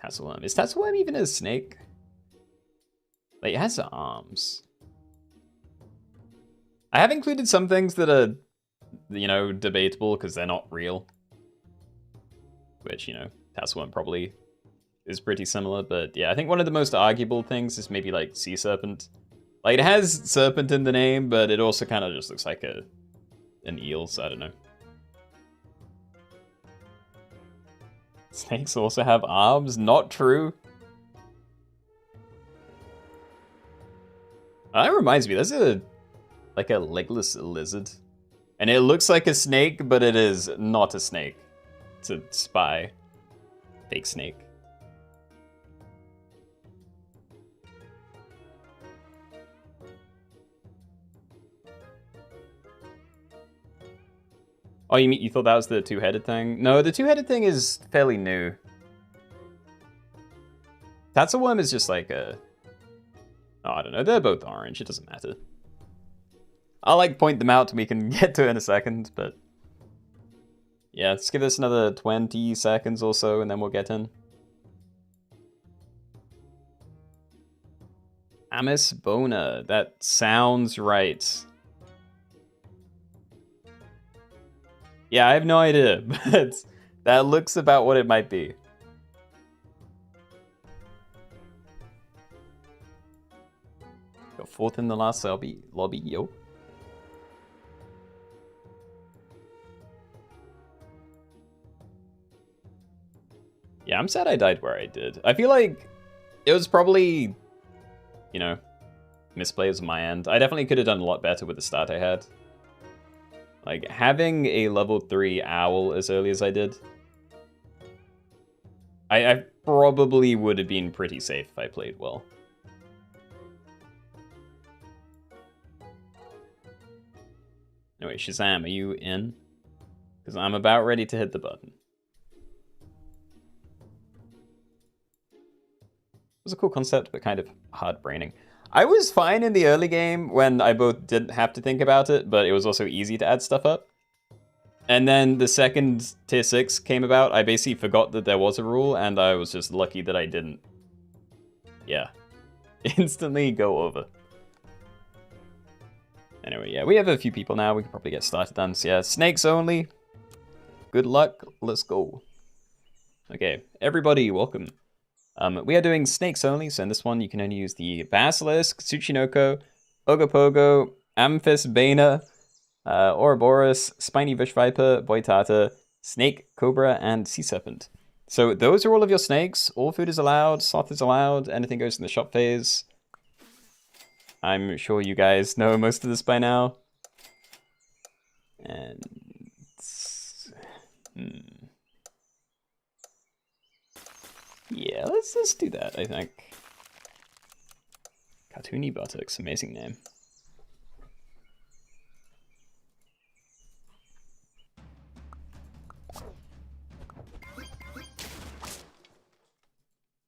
S1: Tasselworm. Is Tasselworm even a snake? Like, it has arms. I have included some things that are, you know, debatable because they're not real. Which, you know, Tasselworm probably is pretty similar, but yeah, I think one of the most arguable things is maybe like sea serpent. Like, it has serpent in the name, but it also kind of just looks like an eel, so I don't know. Snakes also have arms? Not true. That reminds me, there's like a legless lizard. And it looks like a snake, but it is not a snake. It's a spy. Fake snake. Oh, you thought that was the two-headed thing? No, the two-headed thing is fairly new. Tatzelworm is just like a... Oh, I don't know. They're both orange. It doesn't matter. I'll like point them out and we can get to it in a second, but... Yeah, let's give this another 20 seconds or so and then we'll get in. Amis Bona. That sounds right. Yeah, I have no idea, but that looks about what it might be. Go fourth in the last lobby, yo. Yeah, I'm sad I died where I did. I feel like it was probably, you know, misplays on my end. I definitely could have done a lot better with the start I had. Like, having a level 3 owl as early as I did, I probably would have been pretty safe if I played well. Anyway, Shazam, are you in? Because I'm about ready to hit the button. was a cool concept, but kind of hard braining. I was fine in the early game when I both didn't have to think about it, but it was also easy to add stuff up. And then the second tier 6 came about, I basically forgot that there was a rule, and I was just lucky that I didn't. Yeah. Instantly go over. Anyway, yeah, we have a few people now. We can probably get started then. So yeah, snakes only. Good luck. Let's go. Okay, everybody, welcome. We are doing snakes only, so in this one you can only use the Basilisk, Tsuchinoko, Ogopogo, Amphisbaena, Ouroboros, Spiny Bush Viper, Boitata, Snake, Cobra, and Sea Serpent. So those are all of your snakes. All food is allowed, sloth is allowed, anything goes in the shop phase. I'm sure you guys know most of this by now. And... yeah, let's do that, I think. Cartoony Buttocks, amazing name.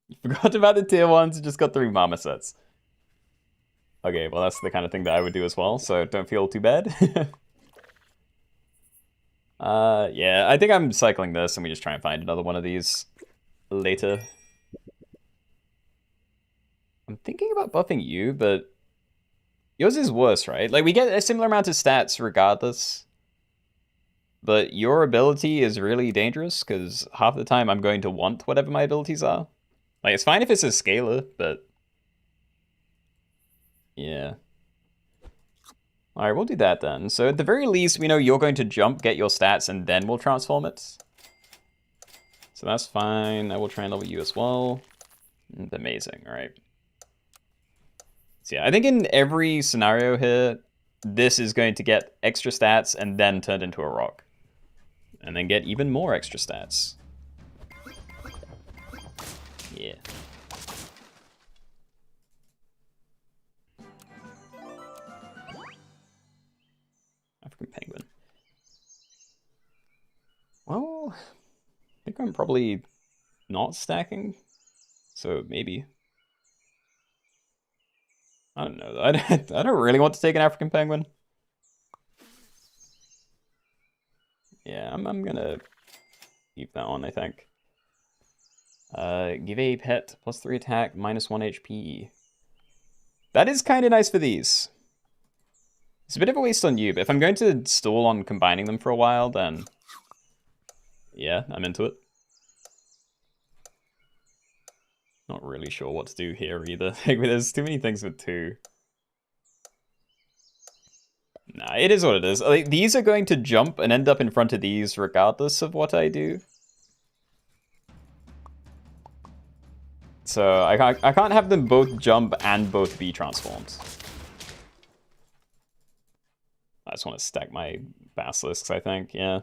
S1: You forgot about the tier 1s, you just got 3 marmosets. Okay, well that's the kind of thing that I would do as well, so don't feel too bad. Yeah, I think I'm cycling this and we just try and find another one of these later. I'm thinking about buffing you, but yours is worse, right? Like, we get a similar amount of stats regardless, but your ability is really dangerous because half the time I'm going to want whatever my abilities are. Like, it's fine if it's a scalar, but yeah. Alright, we'll do that then. So at the very least, we know you're going to jump, get your stats, and then we'll transform it. So that's fine. I will try and level you as well. Amazing, alright. So yeah, I think in every scenario here, this is going to get extra stats and then turned into a rock. And then get even more extra stats. Yeah. African penguin. Well, I think I'm probably not stacking, so maybe. I don't know. I don't really want to take an African penguin. Yeah, I'm gonna keep that one, I think. Give a pet +3 attack, -1 HP. That is kind of nice for these. It's a bit of a waste on you, but if I'm going to stall on combining them for a while, then yeah, I'm into it. Not really sure what to do here either. There's too many things with 2. Nah, it is what it is. Like, these are going to jump and end up in front of these regardless of what I do. So I can't have them both jump and both be transformed. I just want to stack my basilisks, I think, yeah.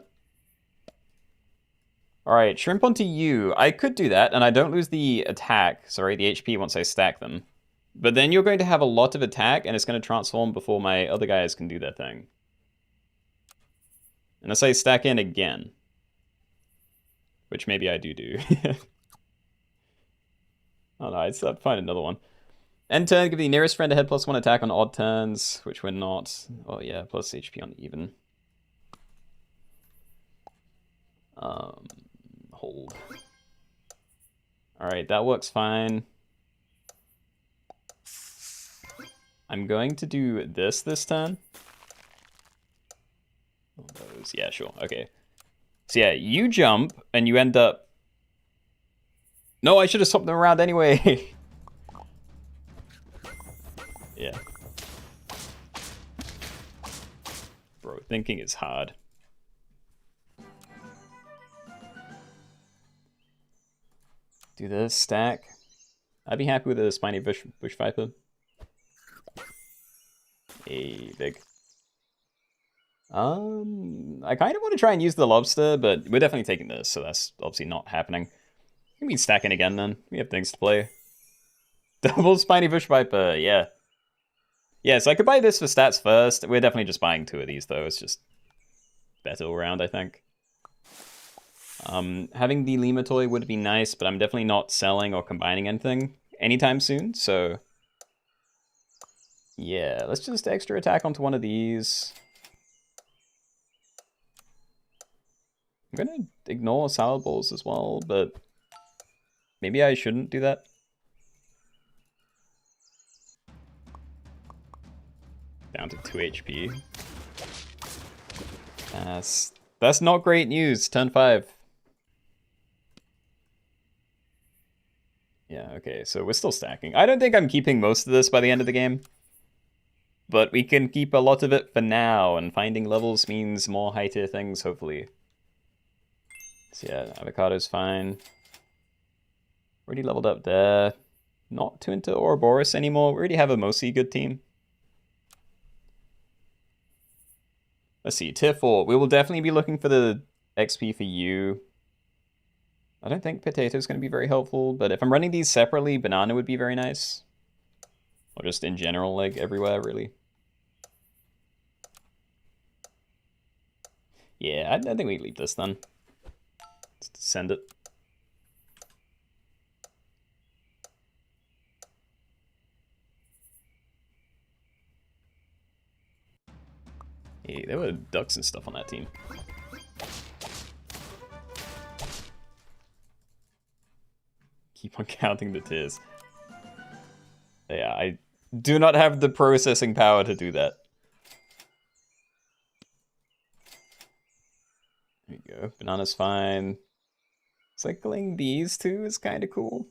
S1: Alright, shrimp onto you. I could do that, and I don't lose the attack, sorry, the HP once I stack them. But then you're going to have a lot of attack, and it's going to transform before my other guys can do their thing. Unless I stack in again. Which maybe I do. Oh no, I'd still have to find another one. End turn, give the nearest friend a head +1 attack on odd turns, which we're not. Oh yeah, plus HP on even. Hold. Alright, that works fine. I'm going to do this turn. Those, yeah, sure, okay. So yeah, you jump, and you end up... No, I should have swapped them around anyway. Yeah. Bro, thinking is hard. Do this, stack. I'd be happy with a Spiny Bush Viper. Hey, big. I kind of want to try and use the lobster, but we're definitely taking this, so that's obviously not happening. We can be stacking again then. We have things to play. Double Spiny Bush Viper, yeah. Yeah, so I could buy this for stats first. We're definitely just buying 2 of these though. It's just better all around, I think. Having the Lima toy would be nice, but I'm definitely not selling or combining anything. anytime soon, so yeah, let's just extra attack onto one of these. I'm gonna ignore salad balls as well, but maybe I shouldn't do that. Down to 2 HP. That's not great news. Turn 5. Yeah, okay, so we're still stacking. I don't think I'm keeping most of this by the end of the game. But we can keep a lot of it for now, and finding levels means more high tier things, hopefully. So yeah, avocado's fine. Already leveled up there. Not too into Ouroboros anymore. We already have a mostly good team. Let's see, tier 4. We will definitely be looking for the XP for you. I don't think potato's going to be very helpful, but if I'm running these separately, banana would be very nice. Or just in general, like everywhere, really. Yeah, I think we leave this then. Let's send it. Hey, there were ducks and stuff on that team. Keep on counting the tiers. Yeah, I do not have the processing power to do that. There you go. Banana's fine. Cycling these two is kind of cool.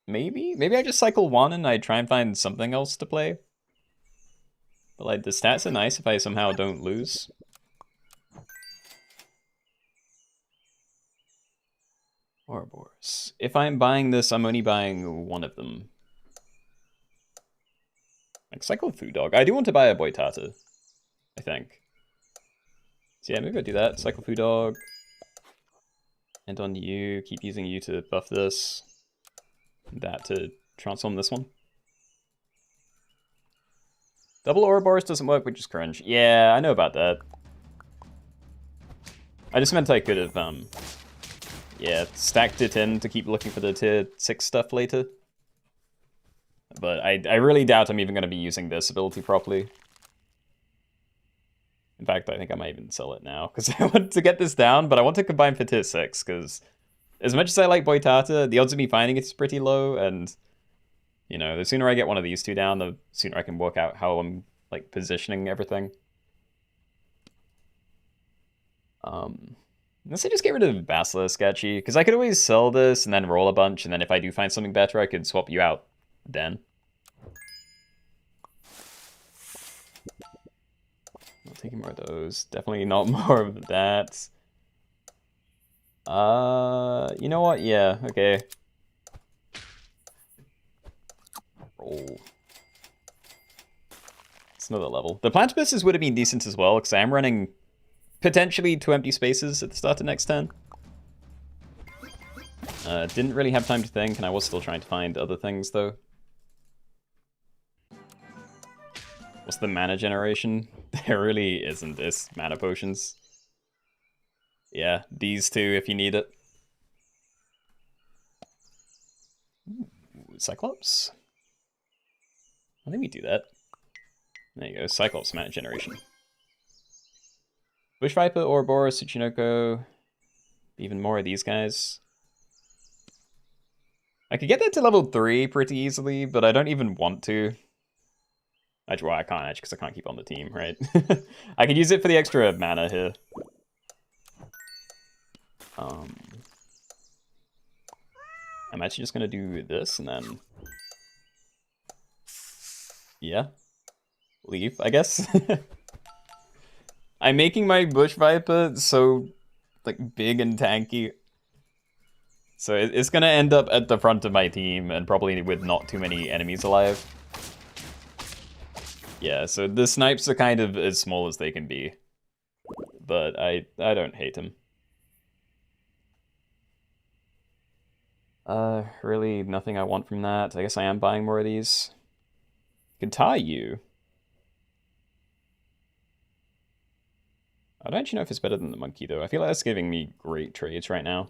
S1: Maybe I just cycle one and I try and find something else to play. But like the stats are nice if I somehow don't lose. Ouroboros. If I'm buying this, I'm only buying one of them. Like cycle food dog. I do want to buy a boitata, I think. So yeah, maybe I'll do that. Cycle food dog. And on you, keep using you to buff this. That to transform this one. Double Ouroboros doesn't work, which is cringe. Yeah, I know about that. I just meant I could have, yeah, stacked it in to keep looking for the tier 6 stuff later. But I really doubt I'm even going to be using this ability properly. In fact, I think I might even sell it now, because I want to get this down, but I want to combine for tier 6, because as much as I like Boitata, the odds of me finding it is pretty low, and, you know, the sooner I get one of these two down, the sooner I can work out how I'm, like, positioning everything. Let's say just get rid of Basilisk, sketchy, because I could always sell this and then roll a bunch, and then if I do find something better, I could swap you out then. Not taking more of those. Definitely not more of that. You know what? Yeah, okay. Roll. It's another level. The Plantibus's would have been decent as well, because I am running potentially 2 empty spaces at the start of next turn. Didn't really have time to think, and I was still trying to find other things, though. What's the mana generation? There really isn't. It's mana potions. Yeah, these two if you need it. Ooh, Cyclops? I think we do that. There you go, Cyclops mana generation. Bush Viper, Ouroboros, Tsuchinoko. Even more of these guys. I could get that to level 3 pretty easily, but I don't even want to. Well, I can't actually, because I can't keep on the team, right? I could use it for the extra mana here. I'm actually just going to do this, and then... yeah. Leave, I guess. I'm making my Bush Viper so, like, big and tanky. So it's going to end up at the front of my team, and probably with not too many enemies alive. Yeah, so the snipes are kind of as small as they can be. But I don't hate him. Really nothing I want from that. I guess I am buying more of these. Could tie you. I don't actually know if it's better than the monkey, though. I feel like that's giving me great trades right now.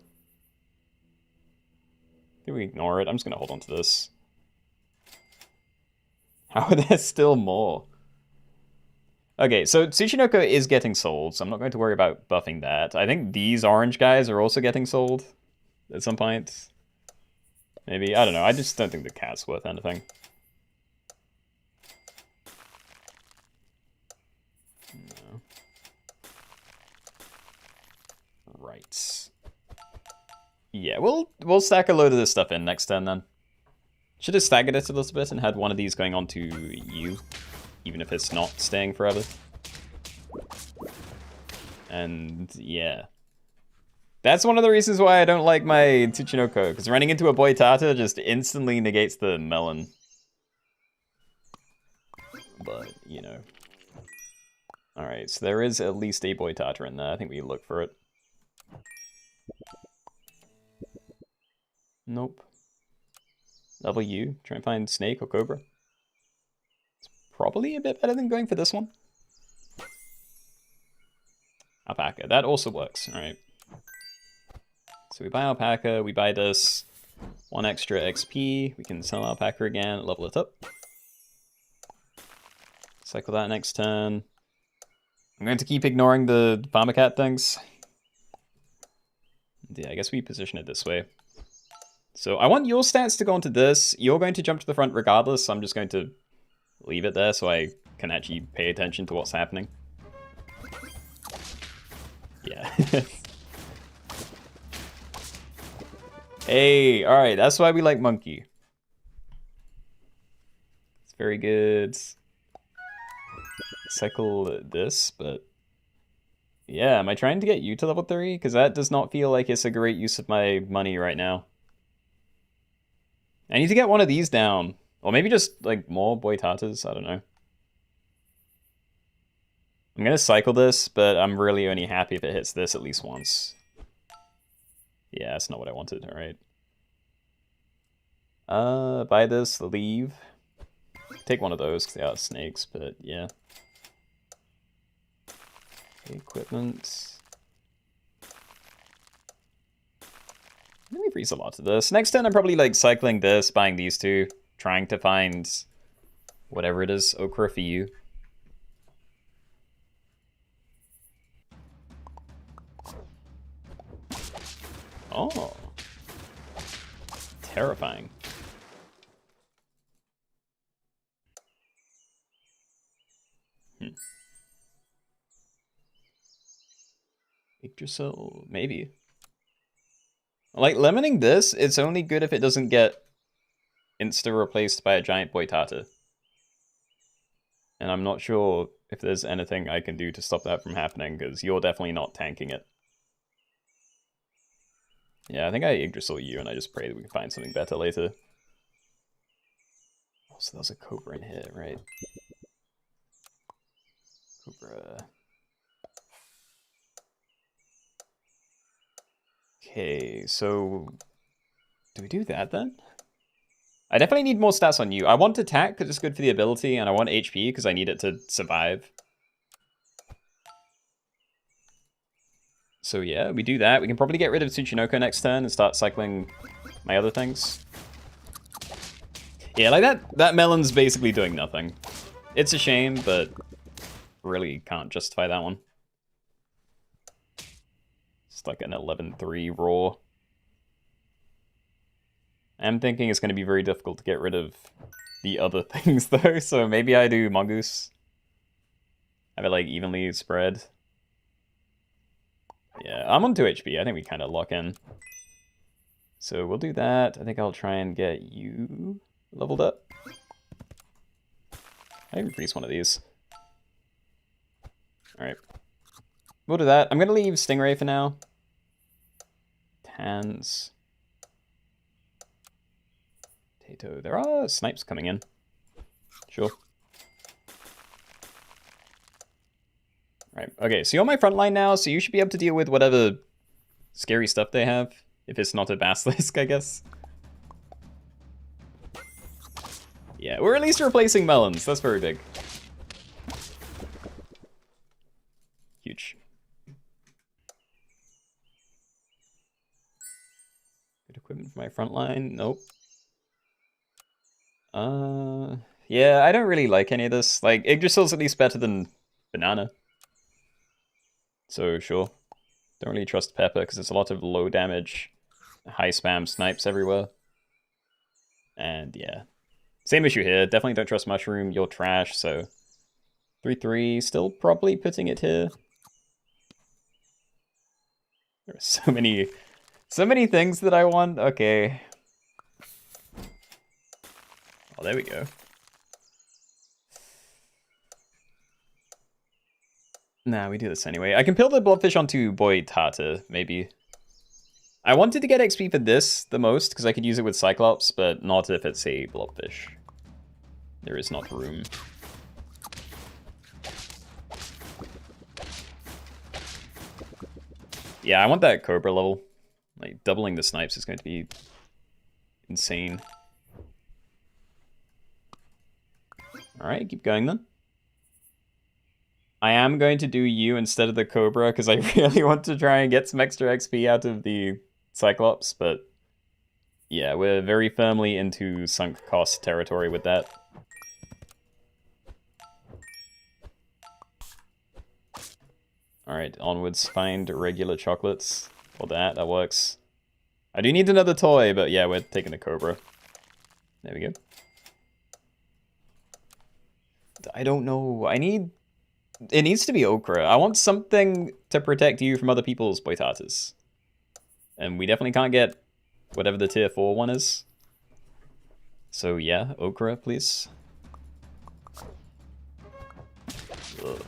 S1: Do we ignore it? I'm just gonna hold on to this. How are there still more? Okay, so Tsuchinoko is getting sold, so I'm not going to worry about buffing that. I think these orange guys are also getting sold at some point. Maybe, I don't know. I just don't think the cat's worth anything. No. Right. Yeah, we'll stack a load of this stuff in next turn then. Should have staggered it a little bit and had one of these going on to you, even if it's not staying forever. And yeah. That's one of the reasons why I don't like my Tsuchinoko, because running into a Boitata just instantly negates the melon. But, you know. Alright, so there is at least a Boitata in there. I think we look for it. Nope. Level U. Try and find Snake or Cobra. It's probably a bit better than going for this one. Alpaca. That also works. Alright. So we buy Alpaca, we buy this. 1 extra XP. We can sell Alpaca again, level it up. Cycle that next turn. I'm going to keep ignoring the Farmacat things. Yeah, I guess we position it this way. So I want your stats to go onto this. You're going to jump to the front regardless, so I'm just going to leave it there so I can actually pay attention to what's happening. Yeah. Hey, alright, that's why we like Monkey. It's very good. Cycle this, but... Yeah, am I trying to get you to level 3? Because that does not feel like it's a great use of my money right now. I need to get one of these down. Or maybe just, like, more Boitatas, I don't know. I'm gonna cycle this, but I'm really only happy if it hits this at least once. Yeah, that's not what I wanted, alright. Buy this, leave. Take one of those, because they are snakes, but yeah. Equipment. I think we've reached a lot to this. Next turn I'm probably like cycling this, buying these two, trying to find whatever it is, okra for you. Oh. Terrifying. Yggdrasil, maybe. Like, lemoning this, it's only good if it doesn't get insta-replaced by a giant Boitata. And I'm not sure if there's anything I can do to stop that from happening, because you're definitely not tanking it. Yeah, I think I Yggdrasil you, and I just pray that we can find something better later. Oh, so there's a Cobra in here, right? Cobra... Okay, so do we do that then? I definitely need more stats on you. I want attack because it's good for the ability, and I want HP because I need it to survive. So yeah, we do that. We can probably get rid of Tsuchinoko next turn and start cycling my other things. Yeah, like that melon's basically doing nothing. It's a shame, but really can't justify that one. It's like an 11-3 raw. I'm thinking it's going to be very difficult to get rid of the other things though, so maybe I do Mongoose. Have it like evenly spread. Yeah, I'm on 2 HP. I think we kind of lock in. So we'll do that. I think I'll try and get you leveled up. I increase one of these. Alright. We'll do that. I'm going to leave Stingray for now. Tans. Tato. There are snipes coming in. Sure. Right. Okay, so you're on my front line now, so you should be able to deal with whatever scary stuff they have. If it's not a Basilisk, I guess. Yeah, we're at least replacing melons. That's very big. Huge. Good Equipment for my front line? Nope. Yeah, I don't really like any of this. Like, Yggdrasil's at least better than Banana. So, sure. Don't really trust Pepper, because there's a lot of low damage, high spam snipes everywhere. And, yeah. Same issue here. Definitely don't trust Mushroom. You're trash, so... 3-3, still probably putting it here. There are so many things that I want. Okay. Oh, there we go. Nah, we do this anyway. I can peel the Blobfish onto Boy Tata, maybe. I wanted to get XP for this the most, because I could use it with Cyclops, but not if it's a Blobfish. There is not room. Yeah, I want that Cobra level. Like, doubling the snipes is going to be insane. Alright, keep going then. I am going to do you instead of the Cobra, because I really want to try and get some extra XP out of the Cyclops, but... yeah, we're very firmly into sunk cost territory with that. Alright, onwards, find regular chocolates. Or that works. I do need another toy, but yeah, we're taking the Cobra. There we go. I don't know. It needs to be Okra. I want something to protect you from other people's Boitatas. And we definitely can't get whatever the tier 4 one is. So yeah, Okra, please. Ugh.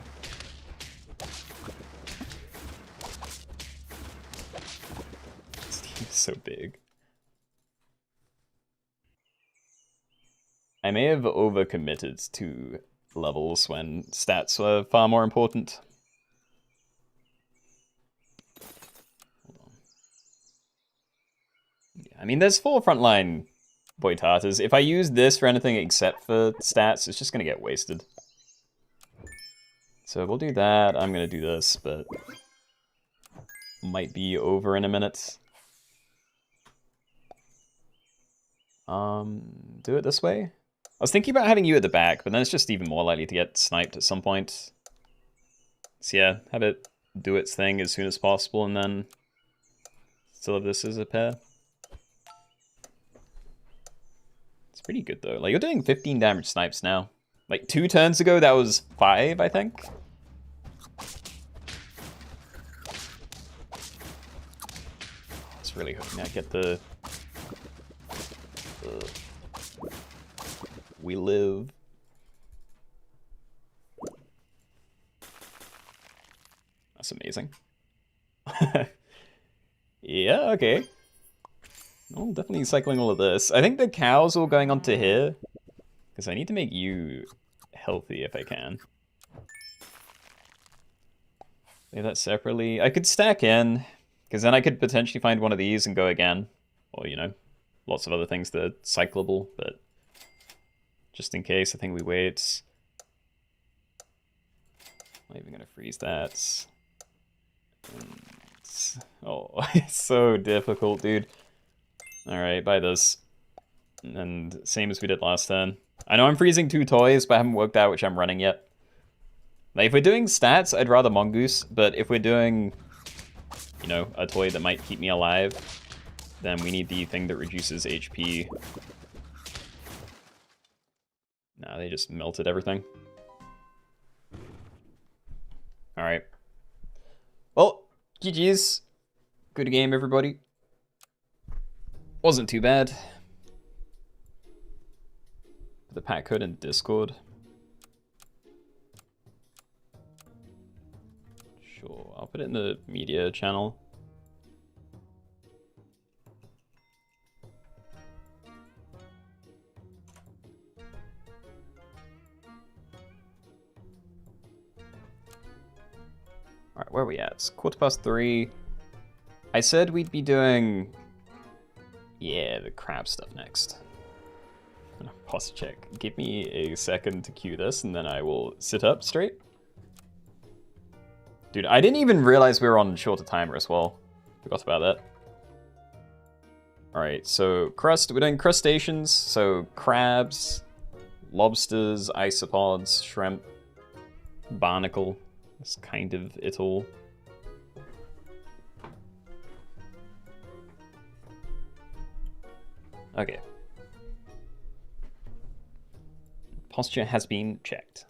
S1: This team is so big. I may have overcommitted to levels when stats were far more important. Hold on. Yeah, I mean, there's 4 frontline Boitatas. If I use this for anything except for stats, it's just going to get wasted. So we'll do that. I'm going to do this, but might be over in a minute. Do it this way. I was thinking about having you at the back, but then it's just even more likely to get sniped at some point. So yeah, have it do its thing as soon as possible, and then still have this as a pair. It's pretty good though. Like, you're doing 15 damage snipes now. Like 2 turns ago, that was 5, I think. I was really hoping I'd get the... We live. That's amazing. Yeah, okay. Oh, definitely cycling all of this. I think the cows all going onto here. Because I need to make you healthy if I can. Leave that separately. I could stack in. Because then I could potentially find one of these and go again. Or, you know, lots of other things that are cyclable, but... just in case, I think we wait. I'm not even gonna freeze that. Oh, it's so difficult, dude. Alright, buy this. And same as we did last turn. I know I'm freezing 2 toys, but I haven't worked out which I'm running yet. Like, if we're doing stats, I'd rather Mongoose, but if we're doing, you know, a toy that might keep me alive, then we need the thing that reduces HP. Nah, they just melted everything. Alright. Well, GG's. Good game, everybody. Wasn't too bad. Put the pack code in Discord. Sure, I'll put it in the media channel. Alright, where are we at? It's 3:15. I said we'd be doing... yeah, the crab stuff next. I'm gonna pause to check. Give me a second to cue this, and then I will sit up straight. Dude, I didn't even realize we were on shorter timer as well. Forgot about that. Alright, so we're doing crustaceans, so crabs, lobsters, isopods, shrimp, barnacle. That's kind of it all. Okay. Posture has been checked.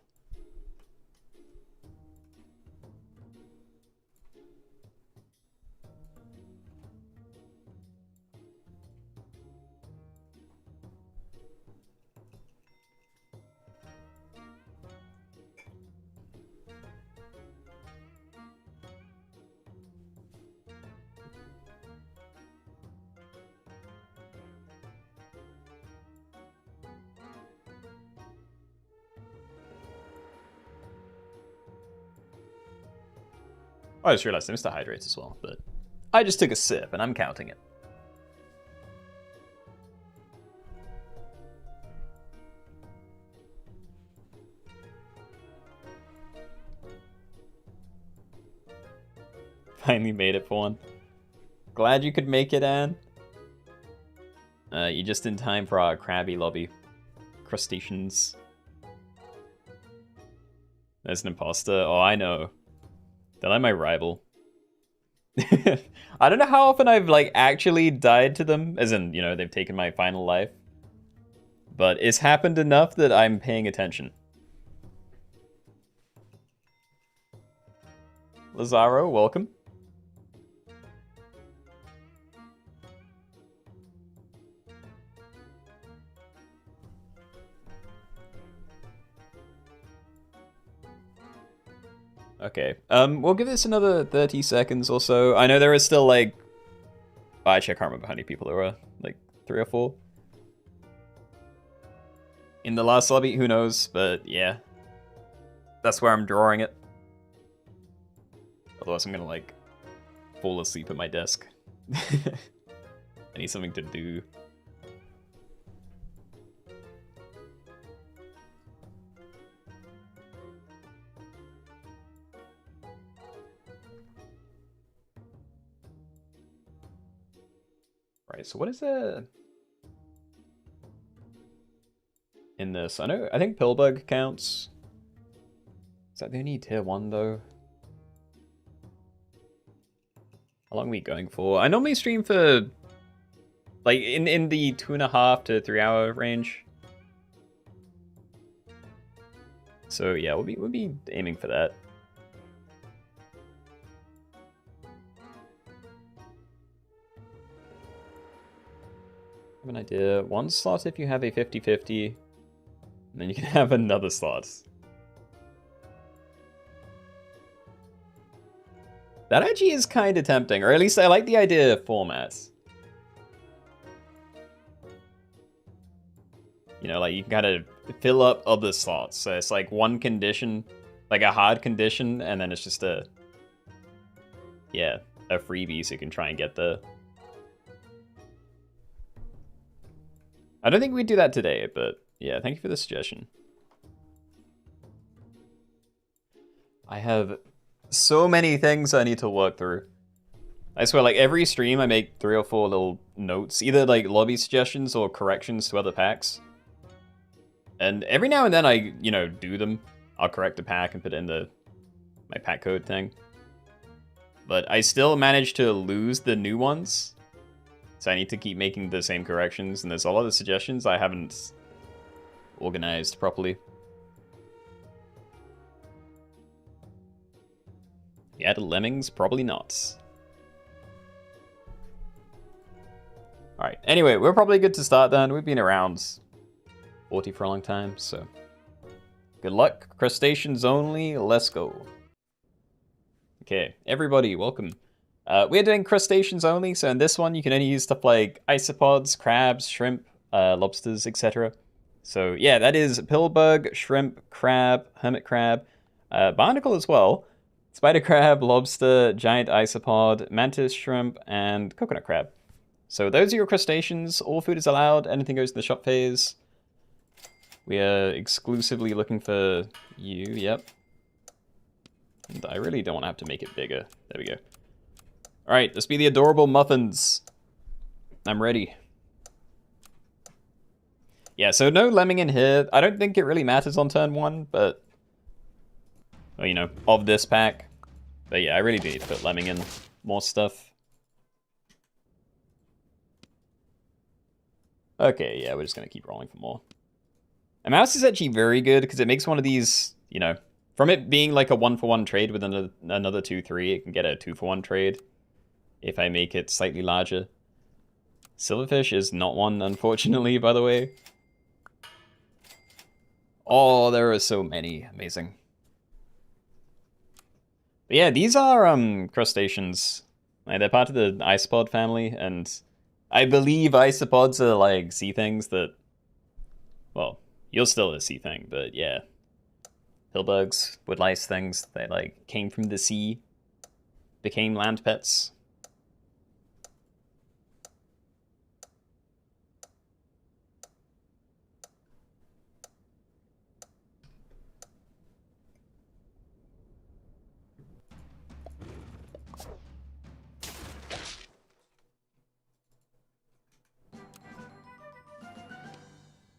S1: I just realized I missed the hydrate as well, but I just took a sip and I'm counting it. Finally made it for one. Glad you could make it, Anne. You're just in time for our crabby lobby. Crustaceans. There's an imposter. Oh, I know. They're like my rival. I don't know how often I've like actually died to them, as in, you know, they've taken my final life. But it's happened enough that I'm paying attention. Lazaro, welcome. Okay, we'll give this another 30 seconds or so. I know there is still like... Oh, actually, I can't remember how many people there were. Like 3 or 4? In the last lobby, who knows? But yeah. That's where I'm drawing it. Otherwise I'm gonna like fall asleep at my desk. I need something to do. Right, so what is it in this? I think Pillbug counts. Is that the only tier 1 though? How long are we going for? I normally stream for like in the 2.5 to 3 hour range. So yeah, we'll be aiming for that. I have an idea. 1 slot if you have a 50-50, and then you can have another slot. That actually is kind of tempting, or at least I like the idea of formats. You know, like you can kind of fill up other slots. So it's like one condition, like a hard condition, and then it's just a freebie so you can try and get the... I don't think we'd do that today, but yeah, thank you for the suggestion. I have so many things I need to work through. I swear, like every stream I make 3 or 4 little notes, either like lobby suggestions or corrections to other packs. And every now and then I, you know, do them. I'll correct a pack and put it in my pack code thing. But I still manage to lose the new ones. So I need to keep making the same corrections, and there's a lot of suggestions I haven't organized properly. Yeah, the lemmings? Probably not. Alright, anyway, we're probably good to start then. We've been around 40 for a long time, so... Good luck. Crustaceans only, let's go. Okay, everybody, welcome. We're doing crustaceans only, so in this one you can only use stuff like isopods, crabs, shrimp, lobsters, etc. So yeah, that is pillbug, shrimp, crab, hermit crab, barnacle as well, spider crab, lobster, giant isopod, mantis shrimp, and coconut crab. So those are your crustaceans. All food is allowed, anything goes in the shop phase. We are exclusively looking for you, yep. And I really don't want to have to make it bigger. There we go. Alright, let's be the adorable muffins. I'm ready. Yeah, so no lemming in here. I don't think it really matters on turn 1, but... Well, you know, of this pack. But yeah, I really do need to put lemming in more stuff. Okay, yeah, we're just going to keep rolling for more. A mouse is actually very good because it makes one of these, you know, from it being like a 1-for-1 trade with another 2-3, it can get a 2-for-1 trade if I make it slightly larger. Silverfish is not one, unfortunately, by the way. Oh, there are so many. Amazing. But yeah, these are crustaceans. Like, they're part of the isopod family, and I believe isopods are like sea things that, well, you're still a sea thing, but yeah. Pillbugs, wood lice things that like came from the sea, became land pets.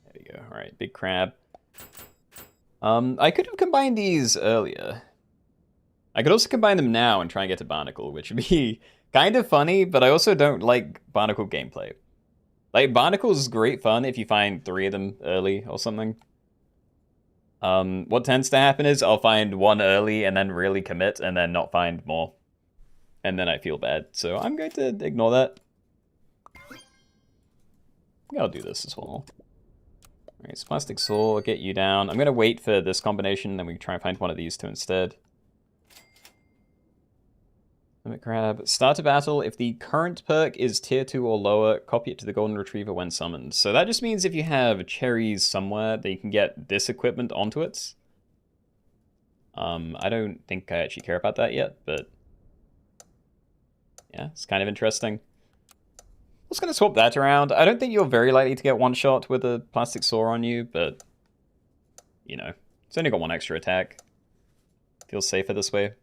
S1: There we go. All right, big crab. I could have combined these earlier. I could also combine them now and try and get to Barnacle, which would be kind of funny, but I also don't like Barnacle gameplay. Like, Barnacle's great fun if you find 3 of them early or something. What tends to happen is I'll find 1 early and then really commit and then not find more. And then I feel bad, so I'm going to ignore that. I'll do this as well. Alright, so plastic saw, get you down. I'm going to wait for this combination, then we can try and find one of these two instead. Limit crab. Start a battle. If the current perk is tier 2 or lower, copy it to the golden retriever when summoned. So that just means if you have cherries somewhere, that you can get this equipment onto it. I don't think I actually care about that yet, but yeah, it's kind of interesting. I was going to swap that around. I don't think you're very likely to get one shot with a plastic saw on you, but you know, it's only got 1 extra attack. Feels safer this way.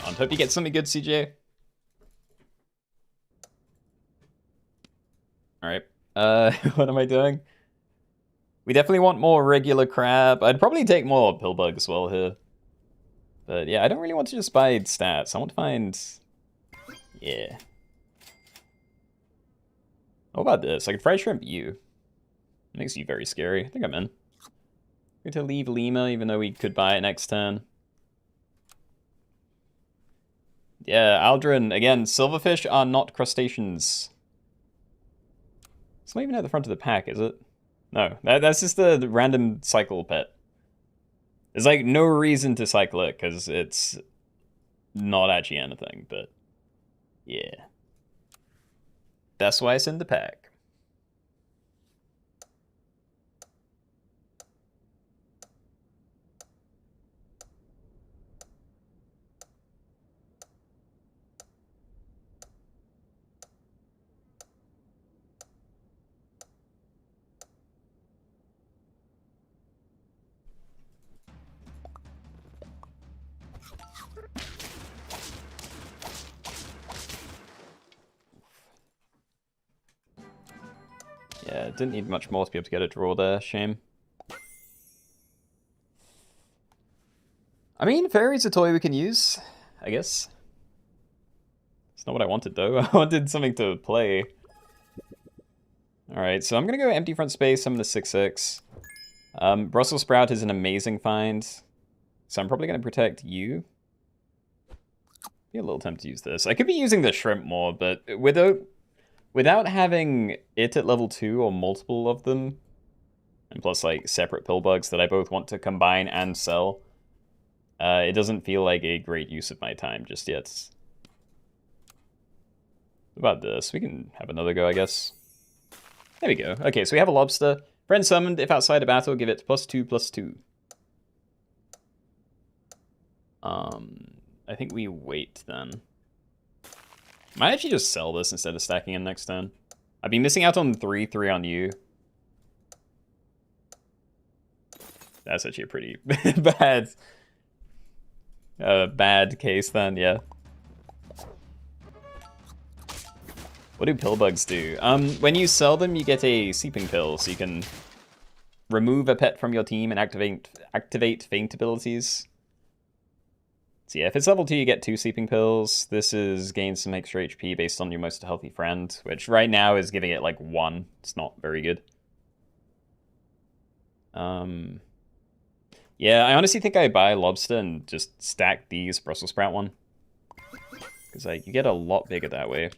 S1: I hope you get something good, CJ. Alright. What am I doing? We definitely want more regular crab. I'd probably take more pillbug as well here. But yeah, I don't really want to just buy stats. I want to find... Yeah. What about this? I could fry shrimp you. It makes you very scary. I think I'm in. Going to leave Lima, even though we could buy it next turn. Yeah, Aldrin, again, silverfish are not crustaceans. It's not even at the front of the pack, is it? No, that's just a random cycle pet. There's like no reason to cycle it, because it's not actually anything, but yeah. That's why it's in the pack. Yeah, didn't need much more to be able to get a draw there, shame. I mean, fairy's a toy we can use, I guess. It's not what I wanted, though. I wanted something to play. Alright, so I'm gonna go empty front space, summon the 6/6. Brussels Sprout is an amazing find, so I'm probably gonna protect you. Be a little tempted to use this. I could be using the shrimp more, but without having it at level 2 or multiple of them, and plus like separate pillbugs that I both want to combine and sell, it doesn't feel like a great use of my time just yet. What about this? We can have another go, I guess. There we go. Okay, so we have a lobster. Friend summoned. If outside a battle, give it +2/+2. I think we wait then. Might actually just sell this instead of stacking in next turn. I've been missing out on 3/3 on you. That's actually a pretty bad a bad case then, yeah. What do pill bugs do? When you sell them, you get a seeping pill, so you can remove a pet from your team and activate faint abilities. So yeah, if it's level 2, you get 2 sleeping pills. This is gain some extra HP based on your most healthy friend, which right now is giving it like 1. It's not very good. Yeah, I honestly think I buy lobster and just stack these Brussels sprout one. Because like, you get a lot bigger that way.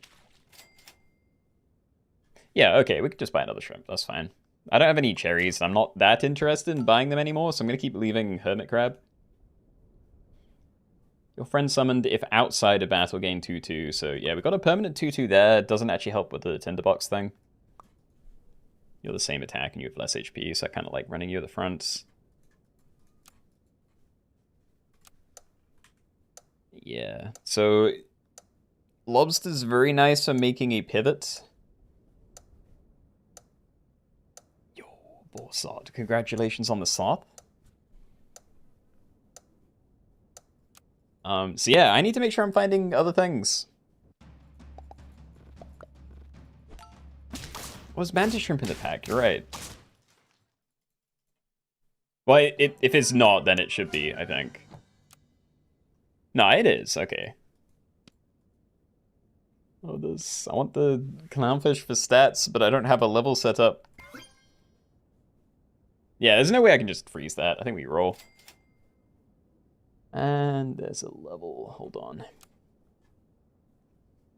S1: Yeah, okay, we could just buy another shrimp. That's fine. I don't have any cherries. I'm not that interested in buying them anymore, so I'm going to keep leaving hermit crab. Your friend summoned if outside a battle gain 2/2. So yeah, we got a permanent 2/2 there. Doesn't actually help with the tinderbox thing. You're the same attack and you have less HP, so I kind of like running you at the front. Yeah, so lobster's very nice for making a pivot. Yo, Borsod, congratulations on the sloth. So yeah, I need to make sure I'm finding other things. Was mantis shrimp in the pack? You're right. Well, if it's not, then it should be, I think. No, it is. Okay. Oh, this. I want the clownfish for stats, but I don't have a level set up. Yeah, there's no way I can just freeze that. I think we roll. And there's a level. Hold on.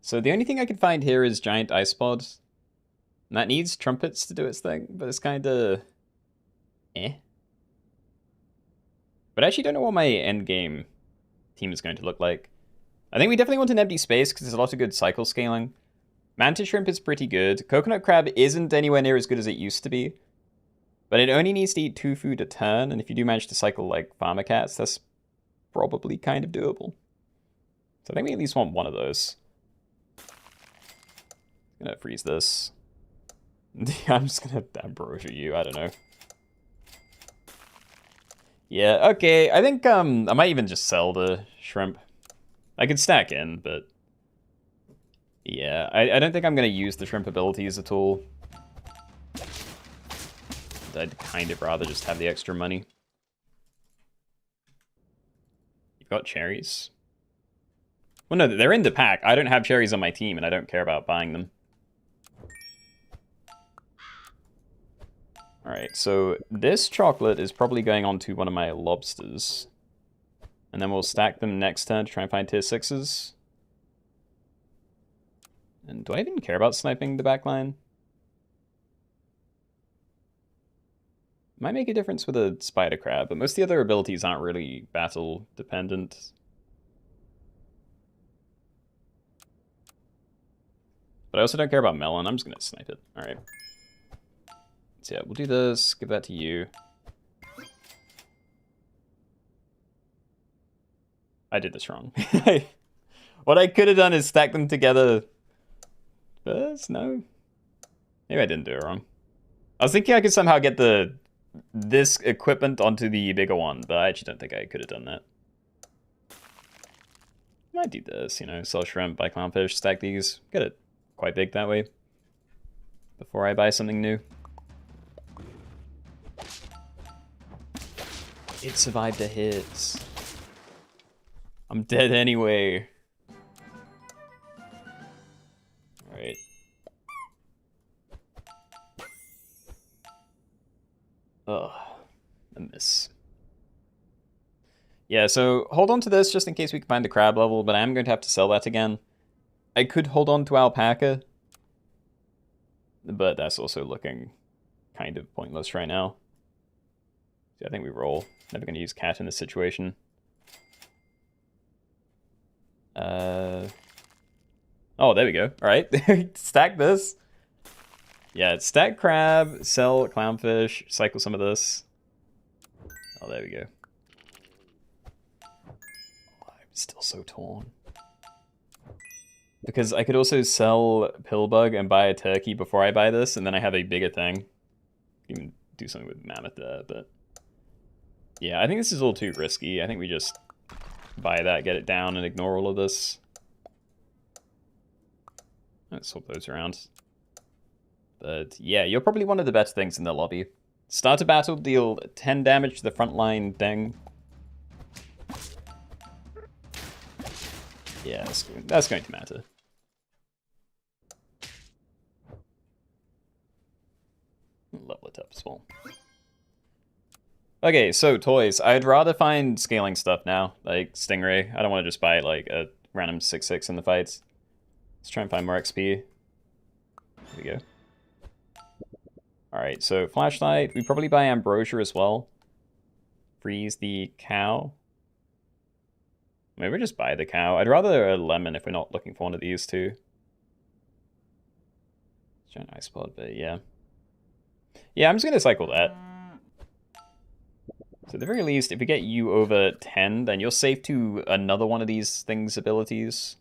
S1: So the only thing I can find here is giant ice pod. And that needs trumpets to do its thing, but it's kind of eh. But I actually don't know what my end game team is going to look like. I think we definitely want an empty space because there's a lot of good cycle scaling. Mantis shrimp is pretty good. Coconut crab isn't anywhere near as good as it used to be. But it only needs to eat 2 food a turn, and if you do manage to cycle like farmer cats, that's probably kind of doable. So I think we at least want one of those. I'm gonna freeze this. I'm just gonna ambrosia you, I don't know. Yeah, okay, I think I might even just sell the shrimp. I could stack in, but yeah, I don't think I'm gonna use the shrimp abilities at all. I'd kind of rather just have the extra money. You've got cherries. Well, no, they're in the pack. I don't have cherries on my team, and I don't care about buying them. Alright, so this chocolate is probably going on to one of my lobsters. And then we'll stack them next turn to try and find tier 6s. And do I even care about sniping the backline? Might make a difference with a spider crab, but most of the other abilities aren't really battle dependent. But I also don't care about melon. I'm just going to snipe it. Alright. So yeah, we'll do this. Give that to you. I did this wrong. What I could have done is stack them together first? No. Maybe I didn't do it wrong. I was thinking I could somehow get this equipment onto the bigger one, but I actually don't think I could have done that. I might do this, you know, sell shrimp, buy clownfish, stack these, get it quite big that way before I buy something new. It survived a hit. I'm dead anyway. Alright. Ugh. A miss. Yeah, so hold on to this just in case we can find the crab level, but I am going to have to sell that again. I could hold on to alpaca, but that's also looking kind of pointless right now. So I think we roll. Never going to use cat in this situation. Oh, there we go. All right, stack this. Yeah, stack crab, sell clownfish, cycle some of this. Oh, there we go. Oh, I'm still so torn. Because I could also sell Pillbug and buy a turkey before I buy this, and then I have a bigger thing. Even do something with Mammoth there, but... Yeah, I think this is a little too risky. I think we just buy that, get it down, and ignore all of this. Let's swap those around. But yeah, you're probably one of the better things in the lobby. Start a battle, deal 10 damage to the frontline thing. Yeah, that's going to matter. Level it up as well. Okay, so toys. I'd rather find scaling stuff now, like Stingray. I don't want to just buy like a random 6/6 in the fights. Let's try and find more XP. Here we go. Alright, so flashlight. We probably buy ambrosia as well. Freeze the cow. Maybe just buy the cow. I'd rather a lemon if we're not looking for one of these two. Giant ice pod, but yeah. Yeah, I'm just going to cycle that. So at the very least, if we get you over 10, then you're safe to another one of these things' abilities.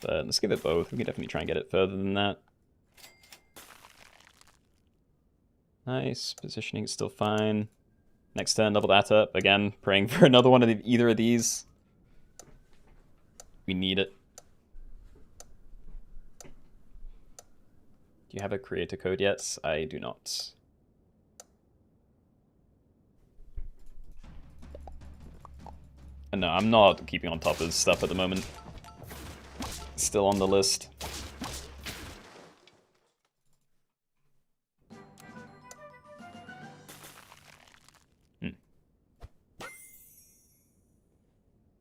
S1: But let's give it both. We can definitely try and get it further than that. Nice. Positioning is still fine. Next turn, level that up. Again, praying for another one of either of these. We need it. Do you have a creator code yet? I do not. And no, I'm not keeping on top of stuff at the moment. Still on the list.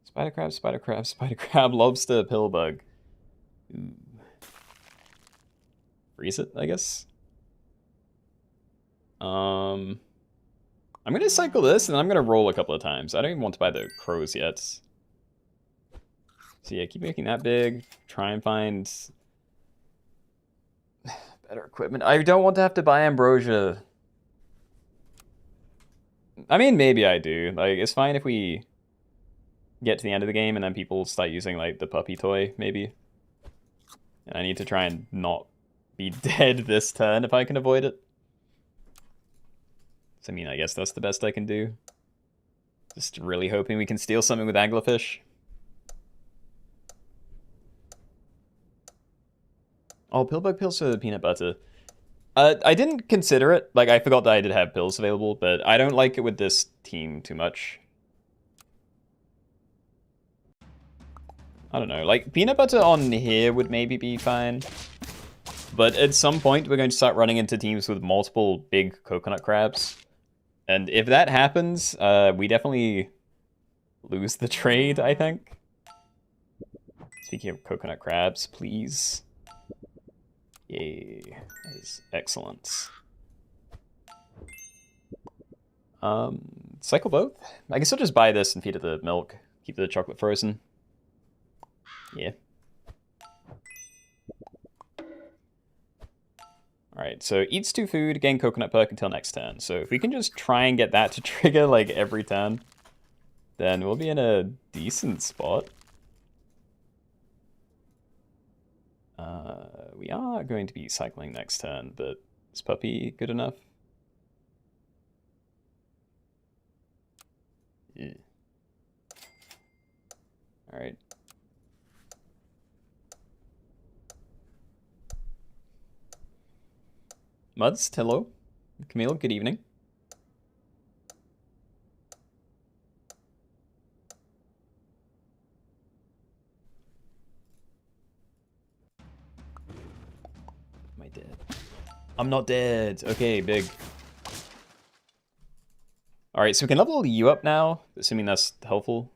S1: Spider crab, spider crab, spider crab, lobster, pill bug. Ooh. Freeze it, I guess. I'm gonna cycle this and I'm gonna roll a couple of times. I don't even want to buy the crows yet. So yeah, keep making that big. Try and find better equipment. I don't want to have to buy ambrosia. I mean, maybe I do. Like, it's fine if we get to the end of the game and then people start using like the puppy toy, maybe. And I need to try and not be dead this turn if I can avoid it. So I mean, I guess that's the best I can do. Just really hoping we can steal something with anglerfish. Oh, pillbug pills for the peanut butter. I didn't consider it. Like, I forgot that I did have pills available, but I don't like it with this team too much. I don't know, like, peanut butter on here would maybe be fine. But at some point, we're going to start running into teams with multiple big coconut crabs. And if that happens, we definitely lose the trade, I think. Speaking of coconut crabs, please. Yay, that is excellent. Cycle both? I guess I'll just buy this and feed it the milk. Keep the chocolate frozen. Yeah. Alright, so eats 2 food, gain coconut perk until next turn. So if we can just try and get that to trigger like every turn, then we'll be in a decent spot. We are going to be cycling next turn, but is puppy good enough? Yeah. Alright. Muds, hello. Camille, good evening. Am I dead? I'm not dead. Okay, big. Alright, so we can level you up now, assuming that's helpful.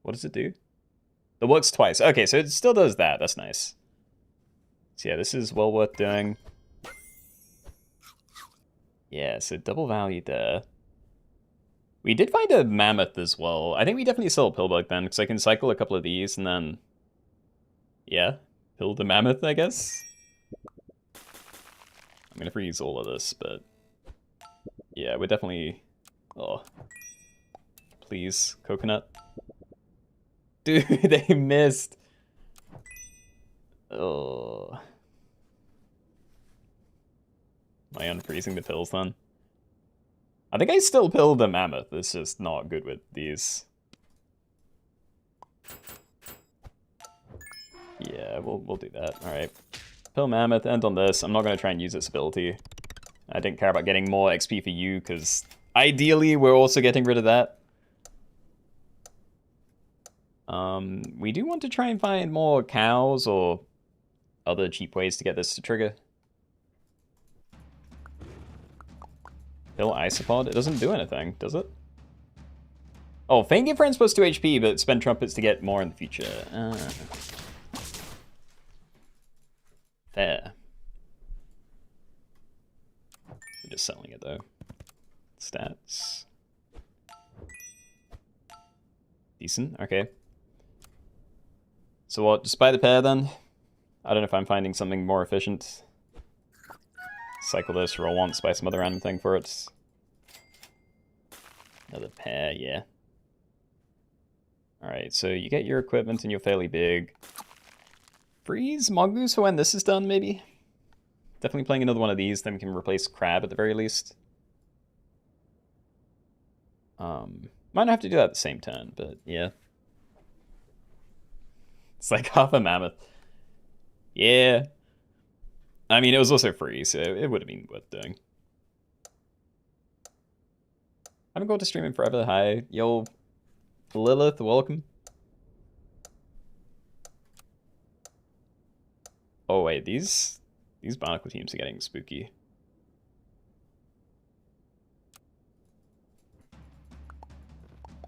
S1: What does it do? It works twice. Okay, so it still does that. That's nice. So yeah, this is well worth doing. Yeah, so double value there. We did find a mammoth as well. I think we definitely sell a pillbug then, because I can cycle a couple of these and then... yeah, pill the mammoth, I guess? I'm gonna freeze all of this, but... yeah, we're definitely... oh. Please, coconut. Dude, they missed! Oh. Am I unfreezing the pills then? I think I still pill the mammoth. It's just not good with these. Yeah, we'll do that. All right. Pill Mammoth, end on this. I'm not going to try and use its ability. I didn't care about getting more XP for you, because ideally we're also getting rid of that. We do want to try and find more cows or other cheap ways to get this to trigger. Pill Isopod? It doesn't do anything, does it? Oh, Faint Give Friends plus 2 HP, but spend Trumpets to get more in the future. Fair. We're just selling it, though. Stats. Decent, okay. So what, just buy the pair, then? I don't know if I'm finding something more efficient. Cycle this, roll once, buy some other random thing for it. Another pair, yeah. Alright, so you get your equipment and you're fairly big. Freeze Mongoose for when this is done, maybe? Definitely playing another one of these, then we can replace Crab at the very least. Might not have to do that at the same turn, but yeah. It's like half a mammoth. Yeah. I mean, it was also free, so it would have been worth doing. I haven't gone to stream in forever. Hi. Yo, Lilith, welcome. Oh, wait, these barnacle teams are getting spooky.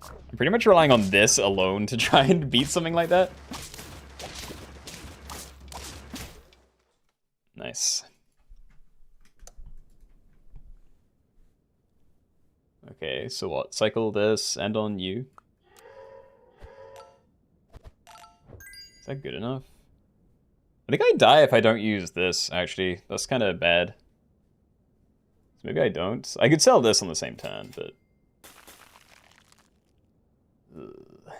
S1: I'm pretty much relying on this alone to try and beat something like that. Nice. Okay, so what? Cycle this, end on you. Is that good enough? I think I die if I don't use this, actually. That's kind of bad. So maybe I don't. I could sell this on the same turn, but... Ugh.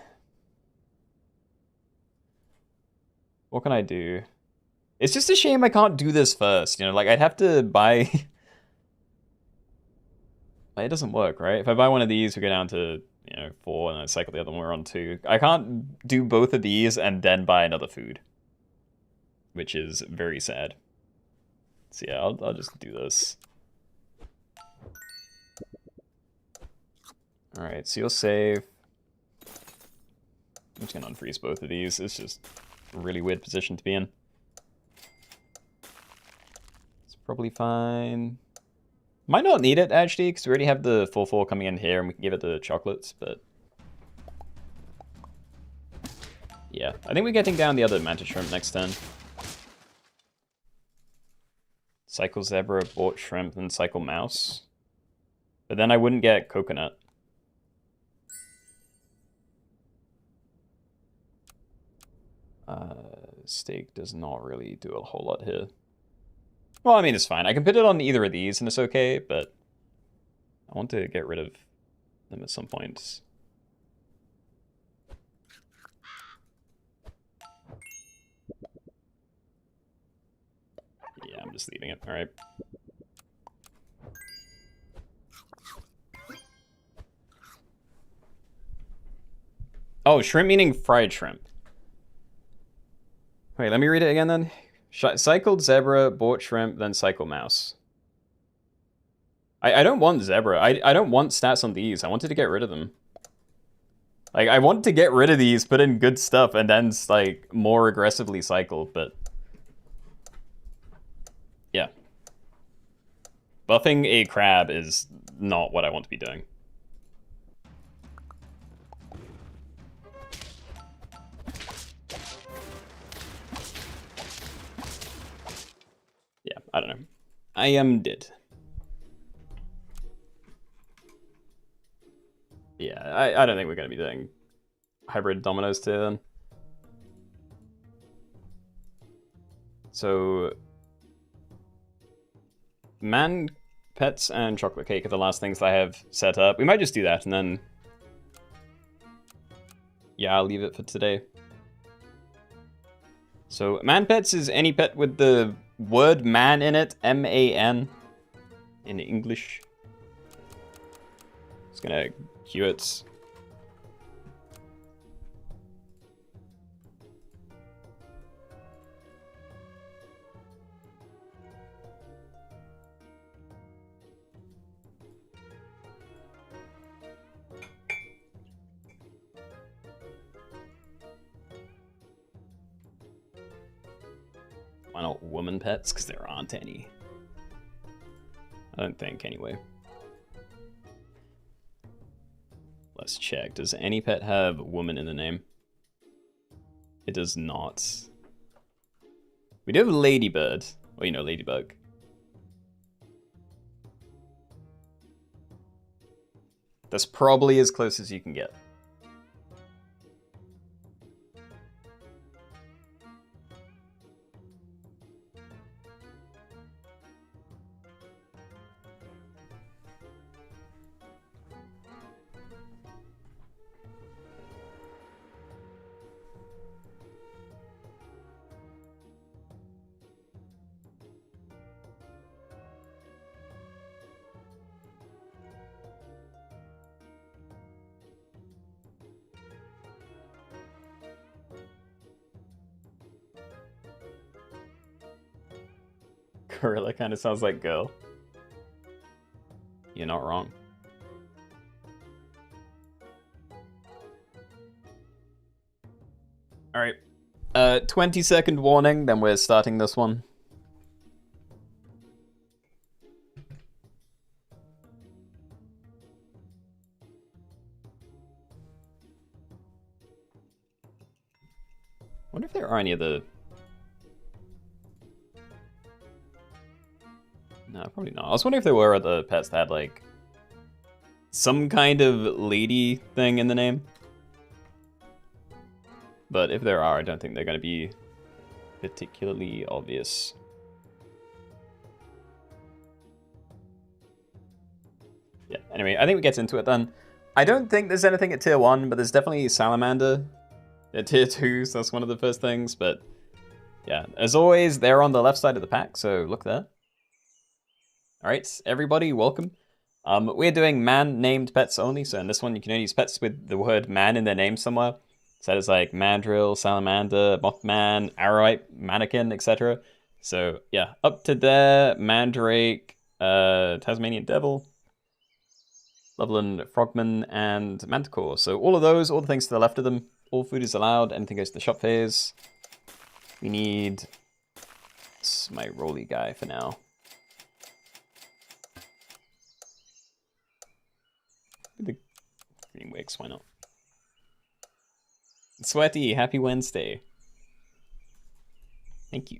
S1: What can I do? It's just a shame I can't do this first, you know? Like, I'd have to buy... It doesn't work, right? If I buy one of these, we go down to, 4, and I cycle the other one, we're on 2. I can't do both of these and then buy another food. Which is very sad. So yeah, I'll just do this. Alright, so you'll save. I'm just gonna unfreeze both of these. It's just a really weird position to be in. It's probably fine. Might not need it, actually, because we already have the 4/4 coming in here, and we can give it the chocolates, but... Yeah, I think we're getting down the other mantis shrimp next turn. Cycle zebra, bought shrimp, and cycle mouse. But then I wouldn't get coconut. Steak does not really do a whole lot here. Well, I mean, it's fine. I can put it on either of these, and it's okay, but I want to get rid of them at some point. Yeah, I'm just leaving it. All right. Oh, shrimp meaning fried shrimp. Wait, let me read it again then. Cycled zebra, bought shrimp, then cycle mouse. I don't want zebra. I don't want stats on these. I wanted to get rid of them. Like, I want to get rid of these, put in good stuff, and then, like, more aggressively cycle, but... Yeah. Buffing a crab is not what I want to be doing. Yeah, I don't know. I am dead. Yeah, I don't think we're going to be doing hybrid dominoes today then. So... Man, pets, and chocolate cake are the last things that I have set up. We might just do that, and then... Yeah, I'll leave it for today. So, man pets is any pet with the word man in it, M-A-N, in English. Just gonna queue it. Why not woman pets? Because there aren't any. I don't think, anyway. Let's check. Does any pet have woman in the name? It does not. We do have ladybird. Well, you know, ladybug. That's probably as close as you can get. Gorilla kind of sounds like girl. You're not wrong. Alright. 20-second warning, then we're starting this one. Wonder if there are any other... No, probably not. I was wondering if there were other pets that had, like, some kind of lady thing in the name. But if there are, I don't think they're going to be particularly obvious. Yeah, anyway, I think we get into it then. I don't think there's anything at tier 1, but there's definitely salamander at tier 2, so that's one of the first things. But yeah, as always, they're on the left side of the pack, so look there. Alright, everybody, welcome. We're doing man-named pets only, so in this one you can only use pets with the word man in their name somewhere. So that is like mandrill, salamander, mothman, arrowite, mannequin, etc. So yeah, up to there, mandrake, Tasmanian devil, Loveland frogman, and manticore. So all of those, all the things to the left of them, all food is allowed, anything goes to the shop phase. We need my roly guy for now. The green wigs, why not? Sweaty, happy Wednesday. Thank you.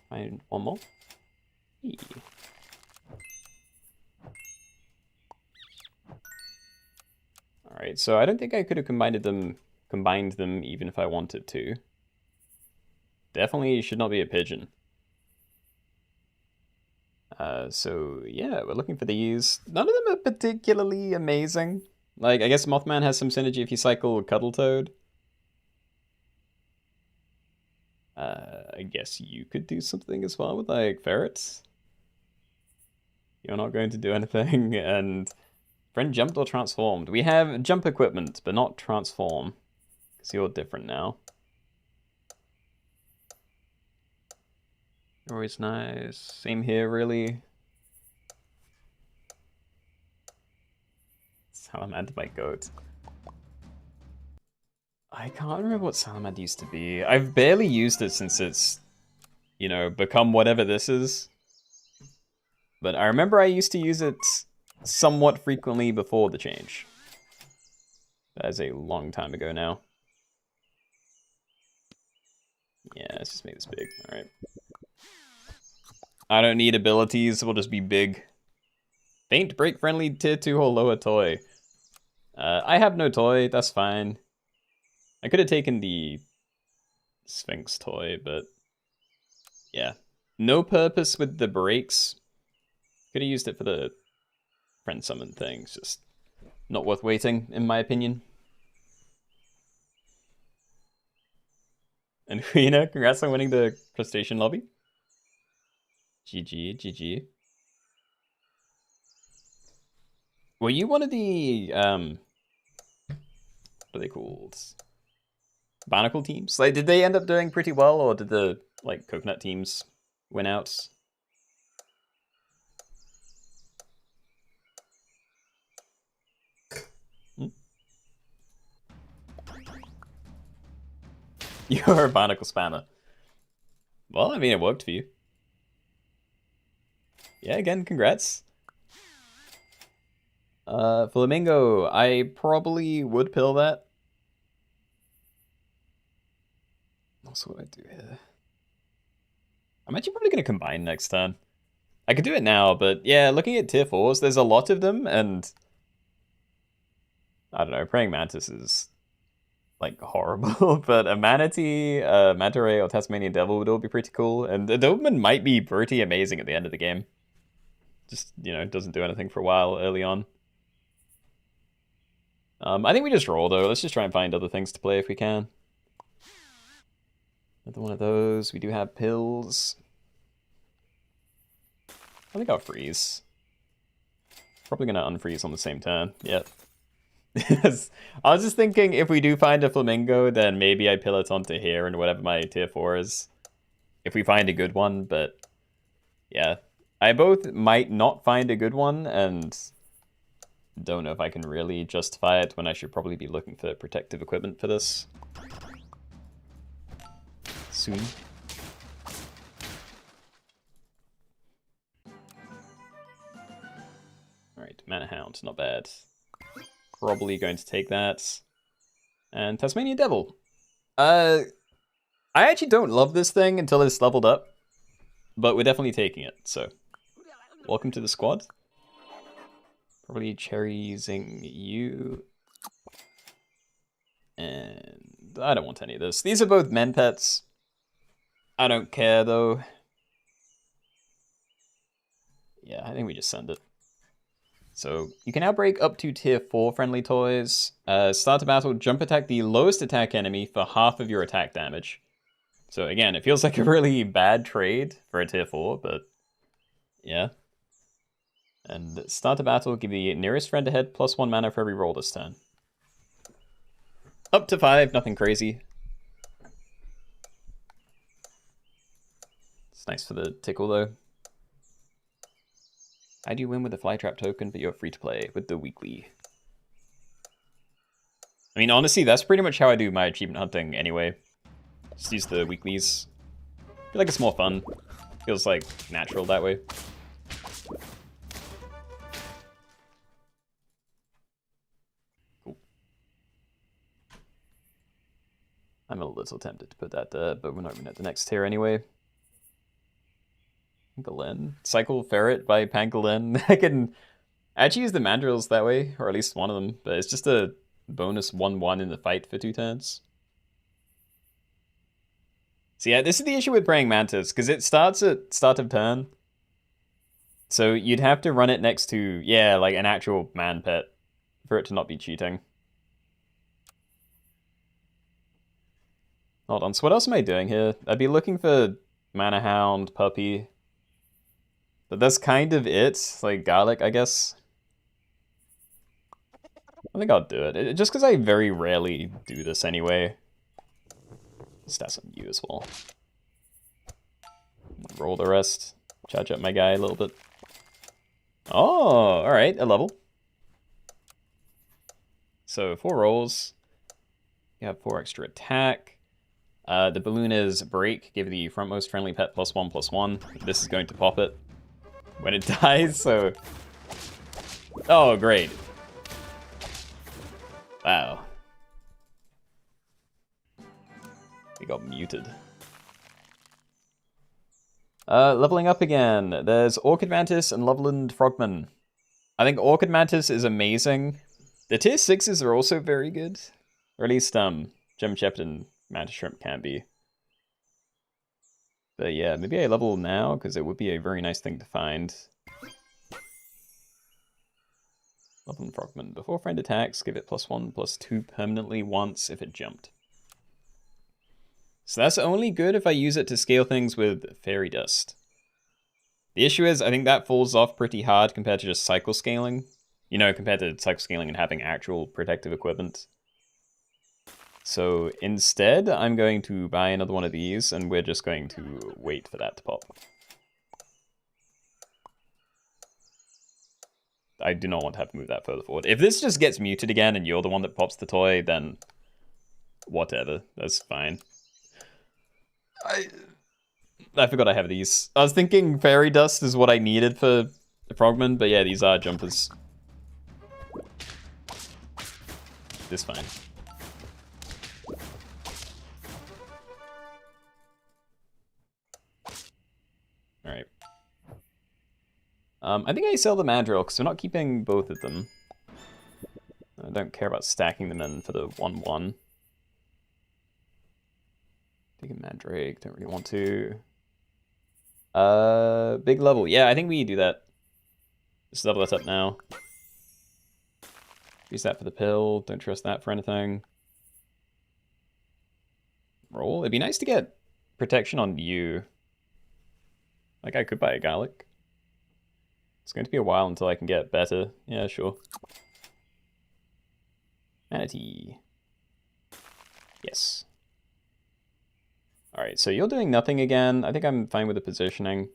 S1: Find one more. Hey. Alright, so I don't think I could have combined them even if I wanted to. Definitely should not be a pigeon. So yeah, we're looking for these. None of them are particularly amazing. Like, I guess Mothman has some synergy if you cycle Cuddletoad. I guess you could do something as well with, like, ferrets. You're not going to do anything, and friend jumped or transformed. We have jump equipment, but not transform, because you're different now. Always nice. Same here, really. Salamander by goat. I can't remember what salamander used to be. I've barely used it since it's, you know, become whatever this is. But I remember I used to use it somewhat frequently before the change. That is a long time ago now. Yeah, let's just make this big. Alright. I don't need abilities, we'll just be big. Faint, break friendly, tier 2 or lower toy. I have no toy, that's fine. I could have taken the Sphinx toy, but yeah. No purpose with the breaks. Could have used it for the friend summon thing. It's just not worth waiting, in my opinion. And Keenoe, congrats on winning the crustacean lobby. GG, GG. Were you one of the, what are they called? Barnacle teams? Like, did they end up doing pretty well, or did the, like, coconut teams win out? You're a barnacle spammer. Well, I mean, it worked for you. Yeah, again, congrats. Flamingo, I probably would pill that. Also, what do I do here? I'm actually probably going to combine next turn. I could do it now, but yeah, looking at tier 4s, there's a lot of them, and I don't know, Praying Mantis is like horrible, but a Manatee, Manta Ray, or Tasmanian Devil would all be pretty cool, and the Doberman might be pretty amazing at the end of the game. Just, you know, doesn't do anything for a while early on. I think we just roll, though. Let's just try and find other things to play if we can. Another one of those. We do have pills. I think I'll freeze. Probably going to unfreeze on the same turn. Yep. I was just thinking if we do find a Flamingo, then maybe I pill it onto here and whatever my tier 4 is. If we find a good one, but yeah. I both might not find a good one and don't know if I can really justify it when I should probably be looking for protective equipment for this. Soon. Alright, Mana Hound, not bad. Probably going to take that. And Tasmanian Devil. I actually don't love this thing until it's leveled up. But we're definitely taking it, so. Welcome to the squad. Probably cherrying you. And I don't want any of this. These are both men pets. I don't care, though. Yeah, I think we just send it. So you can now break up to tier 4 friendly toys. Start a battle, jump attack the lowest attack enemy for half of your attack damage. So again, it feels like a really bad trade for a tier 4, but yeah. And start a battle, give the nearest friend ahead +1 mana for every roll this turn. Up to 5, nothing crazy. It's nice for the tickle though. How do you win with a Flytrap token, but you're free to play with the weekly? I mean, honestly, that's pretty much how I do my achievement hunting anyway. Just use the weeklies. I feel like it's more fun. Feels like natural that way. Cool. I'm a little tempted to put that there, but we're not even at the next tier anyway. Pangolin. Cycle Ferret by Pangolin. I can actually use the Mandrills that way, or at least one of them, but it's just a bonus 1/1 in the fight for 2 turns. So yeah, this is the issue with Praying Mantis, because it starts at start of turn. So you'd have to run it next to, yeah, like an actual man pet for it to not be cheating. Hold on, so what else am I doing here? I'd be looking for Mana Hound, Puppy. But that's kind of it. Like Garlic, I guess. I think I'll do it. Just because I very rarely do this anyway. Stats on you as well. Roll the rest. Charge up my guy a little bit. Oh, alright, a level. So 4 rolls. You have 4 extra attack. The balloon is break. Give the frontmost friendly pet +1/+1. This is going to pop it when it dies, so... Oh, great. Wow. We got muted. Leveling up again. There's Orchid Mantis and Loveland Frogman. I think Orchid Mantis is amazing. The tier 6s are also very good. Or at least, Gem Shepherd and Mantis Shrimp can be. But yeah, maybe I level now, because it would be a very nice thing to find. Loveland Frogman. Before friend attacks, give it +1/+2 permanently once if it jumped. So that's only good if I use it to scale things with Fairy Dust. The issue is, I think that falls off pretty hard compared to just cycle scaling. You know, compared to cycle scaling and having actual protective equipment. So instead, I'm going to buy another one of these, and we're just going to wait for that to pop. I do not want to have to move that further forward. If this just gets muted again and you're the one that pops the toy, then whatever, that's fine. I forgot I have these. I was thinking fairy dust is what I needed for the frogman, but yeah, these are jumpers. This fine. All right. I think I sell the mandrill because we're not keeping both of them. I don't care about stacking them in for the 1-1. Take a mandrake, don't really want to. Big level. Yeah, I think we do that. Just level that up now. Use that for the pill. Don't trust that for anything. Roll. It'd be nice to get protection on you. Like, I could buy a garlic. It's going to be a while until I can get better. Yeah, sure. Manatee. Yes. Alright, so you're doing nothing again. I think I'm fine with the positioning.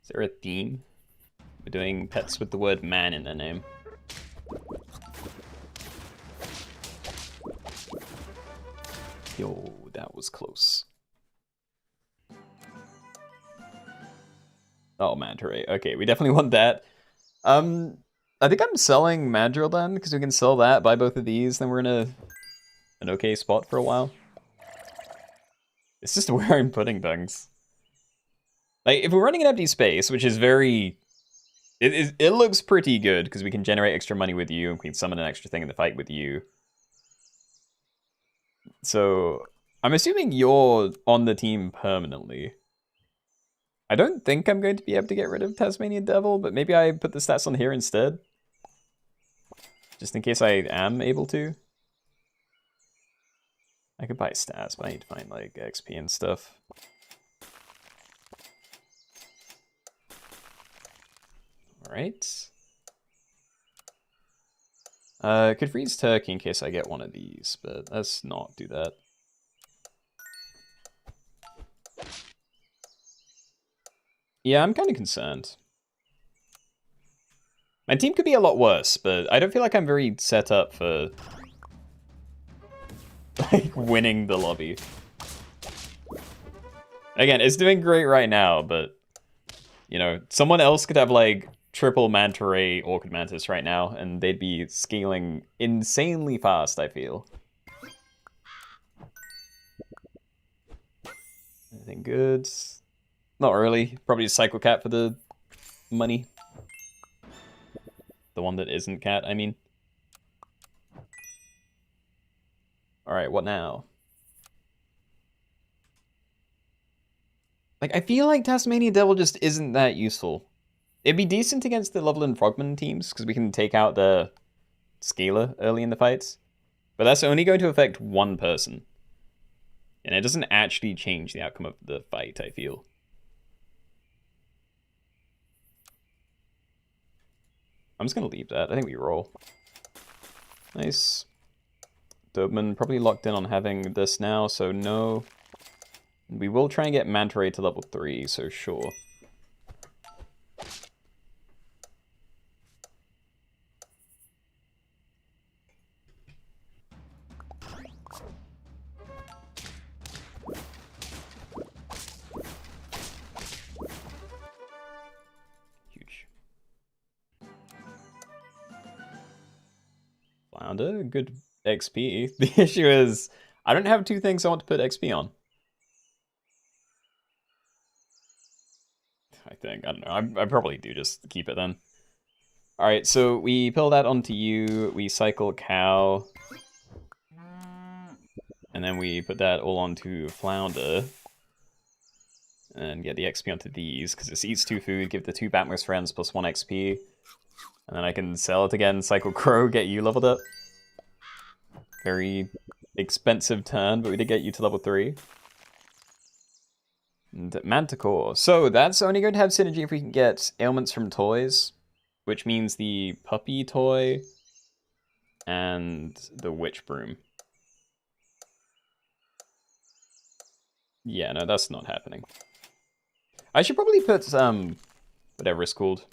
S1: Is there a theme? We're doing pets with the word man in their name. Yo, that was close. Oh, Manta-Ray. Okay, we definitely want that. I think I'm selling Mandrill then, because we can sell that, buy both of these, then we're in an okay spot for a while. It's just where I'm putting things. Like, if we're running an empty space, which is very... It looks pretty good, because we can generate extra money with you, and we can summon an extra thing in the fight with you. So, I'm assuming you're on the team permanently. I don't think I'm going to be able to get rid of Tasmanian Devil, but maybe I put the stats on here instead. Just in case I am able to. I could buy stats, but I need to find, like, XP and stuff. Alright. Could freeze Turkey in case I get one of these, but let's not do that. Yeah, I'm kind of concerned. My team could be a lot worse, but I don't feel like I'm very set up for like winning the lobby. Again, it's doing great right now, but you know, someone else could have like triple Manta Ray Orchid Mantis right now, and they'd be scaling insanely fast, I feel. Anything good? Not really. Probably just Cycle Cat for the money. The one that isn't cat, I mean. Alright, what now? Like, I feel like Tasmanian Devil just isn't that useful. It'd be decent against the Loveland Frogman teams, because we can take out the Scaler early in the fights. But that's only going to affect one person. And it doesn't actually change the outcome of the fight, I feel. I'm just going to leave that. I think we roll. Nice. Doberman probably locked in on having this now, so no. We will try and get Manta Ray to level 3, so sure. Huge. Flounder, good XP. The issue is, I don't have two things I want to put XP on. I think. I don't know. I probably do just keep it then. Alright, so we pill that onto you. We cycle Cow. And then we put that all onto Flounder. And get the XP onto these, because this eats 2 food, give the 2 Batmost friends plus 1 XP. And then I can sell it again, cycle Crow, get you leveled up. Very expensive turn, but we did get you to level 3. And Manticore. So that's only going to have synergy if we can get ailments from toys, which means the puppy toy and the witch broom. Yeah, no, that's not happening. I should probably put whatever it's called.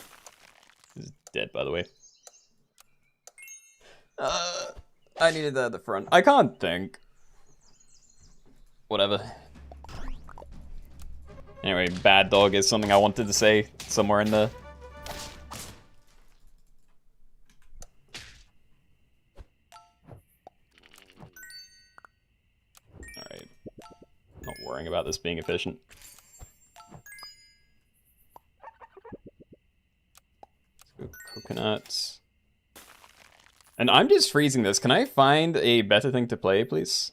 S1: It's dead, by the way. I needed that at the front. I can't think. Whatever. Anyway, bad dog is something I wanted to say somewhere in there. Alright. Not worrying about this being efficient. Let's go coconuts. And I'm just freezing this. Can I find a better thing to play, please?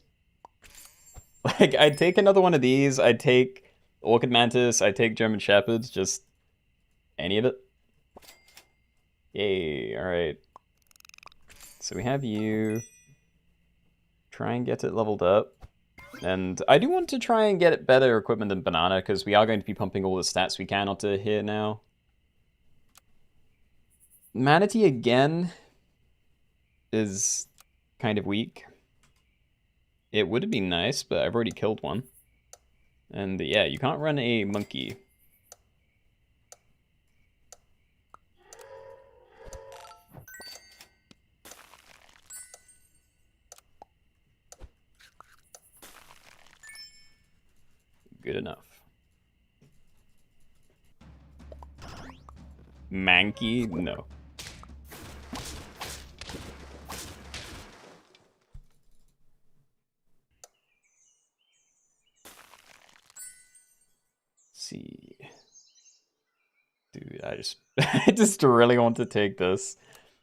S1: Like, I'd take another one of these. I'd take Orchid Mantis. I'd take German Shepherds. Just any of it. Yay, alright. So we have you. Try and get it leveled up. And I do want to try and get it better equipment than Banana, because we are going to be pumping all the stats we can onto here now. Manatee again is kind of weak. It would be nice, but I've already killed one. And yeah, you can't run a monkey. Good enough. Mankey? No. See. Dude, I just really want to take this.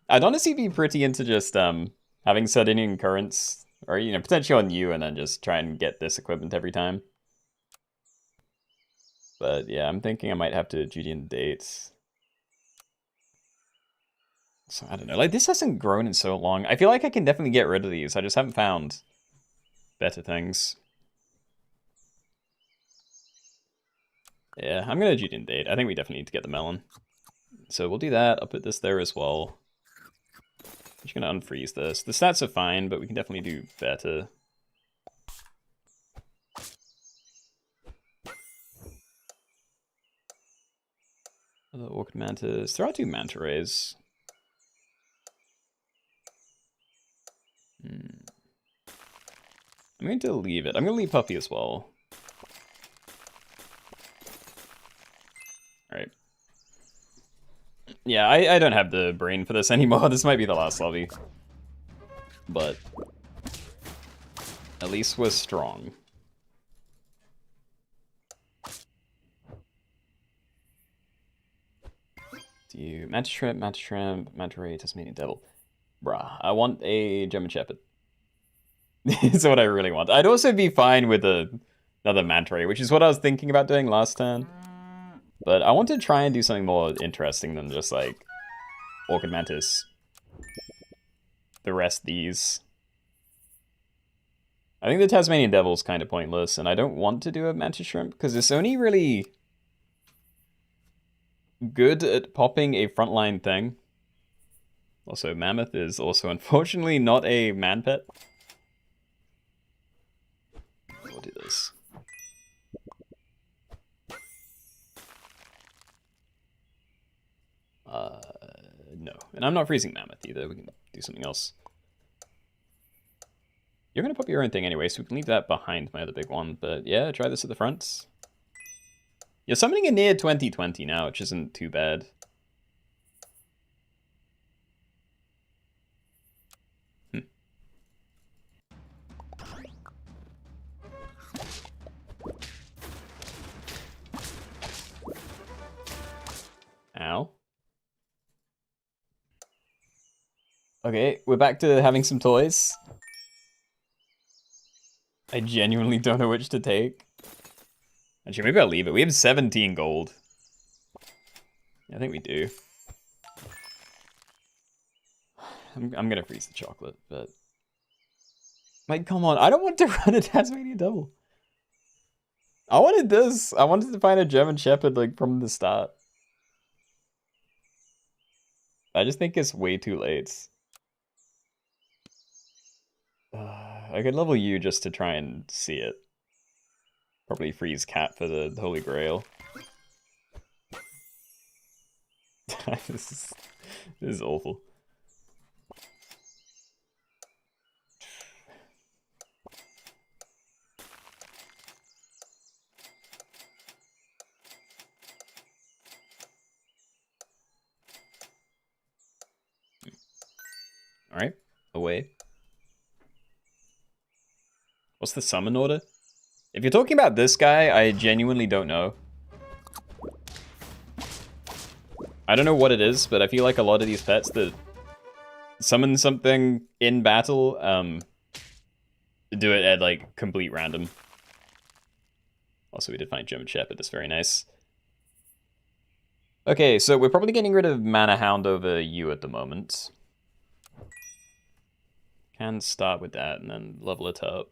S1: I'd honestly be pretty into just having Sardinian currents, or potentially on you, and then just try and get this equipment every time. But yeah, I'm thinking I might have to Judean dates. So I don't know, like this hasn't grown in so long. I feel like I can definitely get rid of these. I just haven't found better things. Yeah, I'm gonna Judean date. I think we definitely need to get the melon. So we'll do that. I'll put this there as well. I'm just gonna unfreeze this. The stats are fine, but we can definitely do better. Another Orchid Mantis. There are 2 Manta Rays. I'm going to leave it. I'm going to leave Puppy as well. Alright. Yeah, I don't have the brain for this anymore. This might be the last lobby. But at least we're strong. Do you Manta Shrimp, Manta Ray, Tasmanian Devil? Bruh, I want a German Shepherd. Is what I really want. I'd also be fine with another Manta Ray, which is what I was thinking about doing last turn. But I want to try and do something more interesting than just like Orchid Mantis. The rest these. I think the Tasmanian Devil's kind of pointless, and I don't want to do a Manta Shrimp because it's only really good at popping a frontline thing. Also, Mammoth is also unfortunately not a man pet. We'll do this. No. And I'm not freezing Mammoth either. We can do something else. You're going to pop your own thing anyway, so we can leave that behind my other big one. But yeah, try this at the front. You're summoning a near 2020 now, which isn't too bad. Ow. Okay, we're back to having some toys. I genuinely don't know which to take. Actually, maybe I'll leave it. We have 17 gold. I think we do. I'm gonna freeze the chocolate, but... Like, come on, I don't want to run a Tasmanian Devil. I wanted this. I wanted to find a German Shepherd, like, from the start. I just think it's way too late. I could level you just to try and see it. Probably freeze Cat for the Holy Grail. This is awful. Alright, away. What's the summon order? If you're talking about this guy, I genuinely don't know. I don't know what it is, but I feel like a lot of these pets that summon something in battle, do it at like complete random. Also, we did find German Shepherd, that's very nice. Okay, so we're probably getting rid of Mana Hound over you at the moment. Can start with that and then level it up.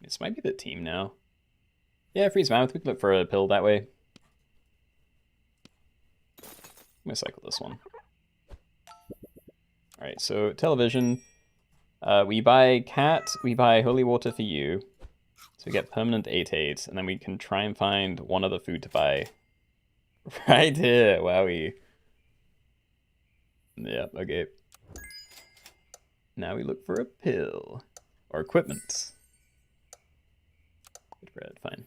S1: This might be the team now. Yeah, Freeze Mammoth, we can look for a pill that way. I'm gonna cycle this one. Alright, so television. We buy Cat, we buy Holy Water for you. So we get permanent 8/8, and then we can try and find one other food to buy. Right here, wowie. Yeah, okay. Now we look for a pill. Or equipment. Good bread, fine.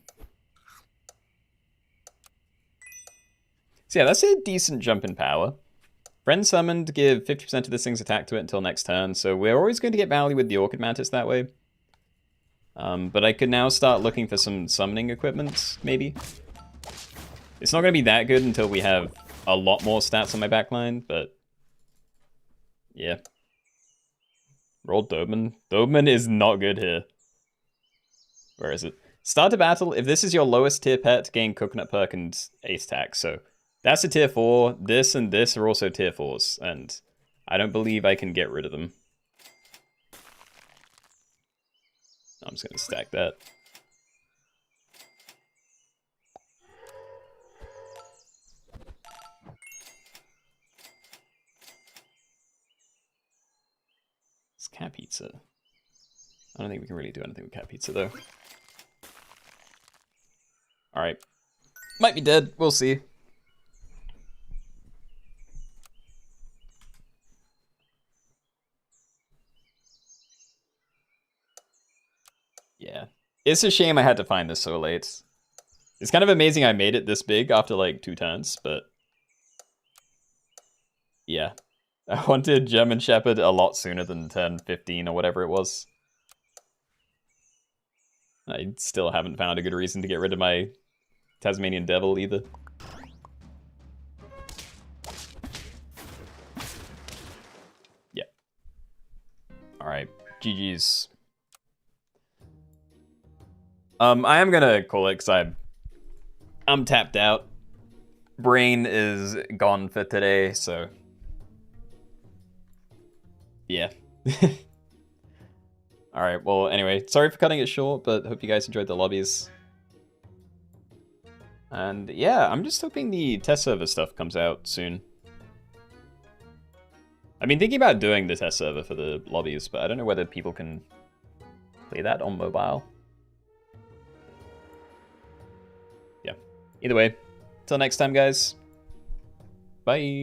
S1: So yeah, that's a decent jump in power. Friend summoned, give 50% of this thing's attack to it until next turn, so we're always going to get value with the Orchid Mantis that way. But I could now start looking for some summoning equipment, maybe. It's not going to be that good until we have a lot more stats on my backline, but yeah. Roll Doberman. Doberman is not good here. Where is it? Start a battle. If this is your lowest tier pet, gain Coconut Perk and Ace Tack. So that's a tier 4. This and this are also tier 4s, and I don't believe I can get rid of them. I'm just going to stack that. It's Cat Pizza. I don't think we can really do anything with Cat Pizza, though. Alright. Might be dead. We'll see. Yeah. It's a shame I had to find this so late. It's kind of amazing I made it this big after like 2 turns, but yeah. I wanted German Shepherd a lot sooner than turn 15 or whatever it was. I still haven't found a good reason to get rid of my Tasmanian Devil either. Yeah. Alright, GG's. I am gonna call it because I'm tapped out. Brain is gone for today, so yeah. Alright, well, anyway, sorry for cutting it short, but hope you guys enjoyed the lobbies. And yeah, I'm just hoping the test server stuff comes out soon. I've been thinking about doing the test server for the lobbies, but I don't know whether people can play that on mobile. Yeah. Either way, till next time, guys. Bye.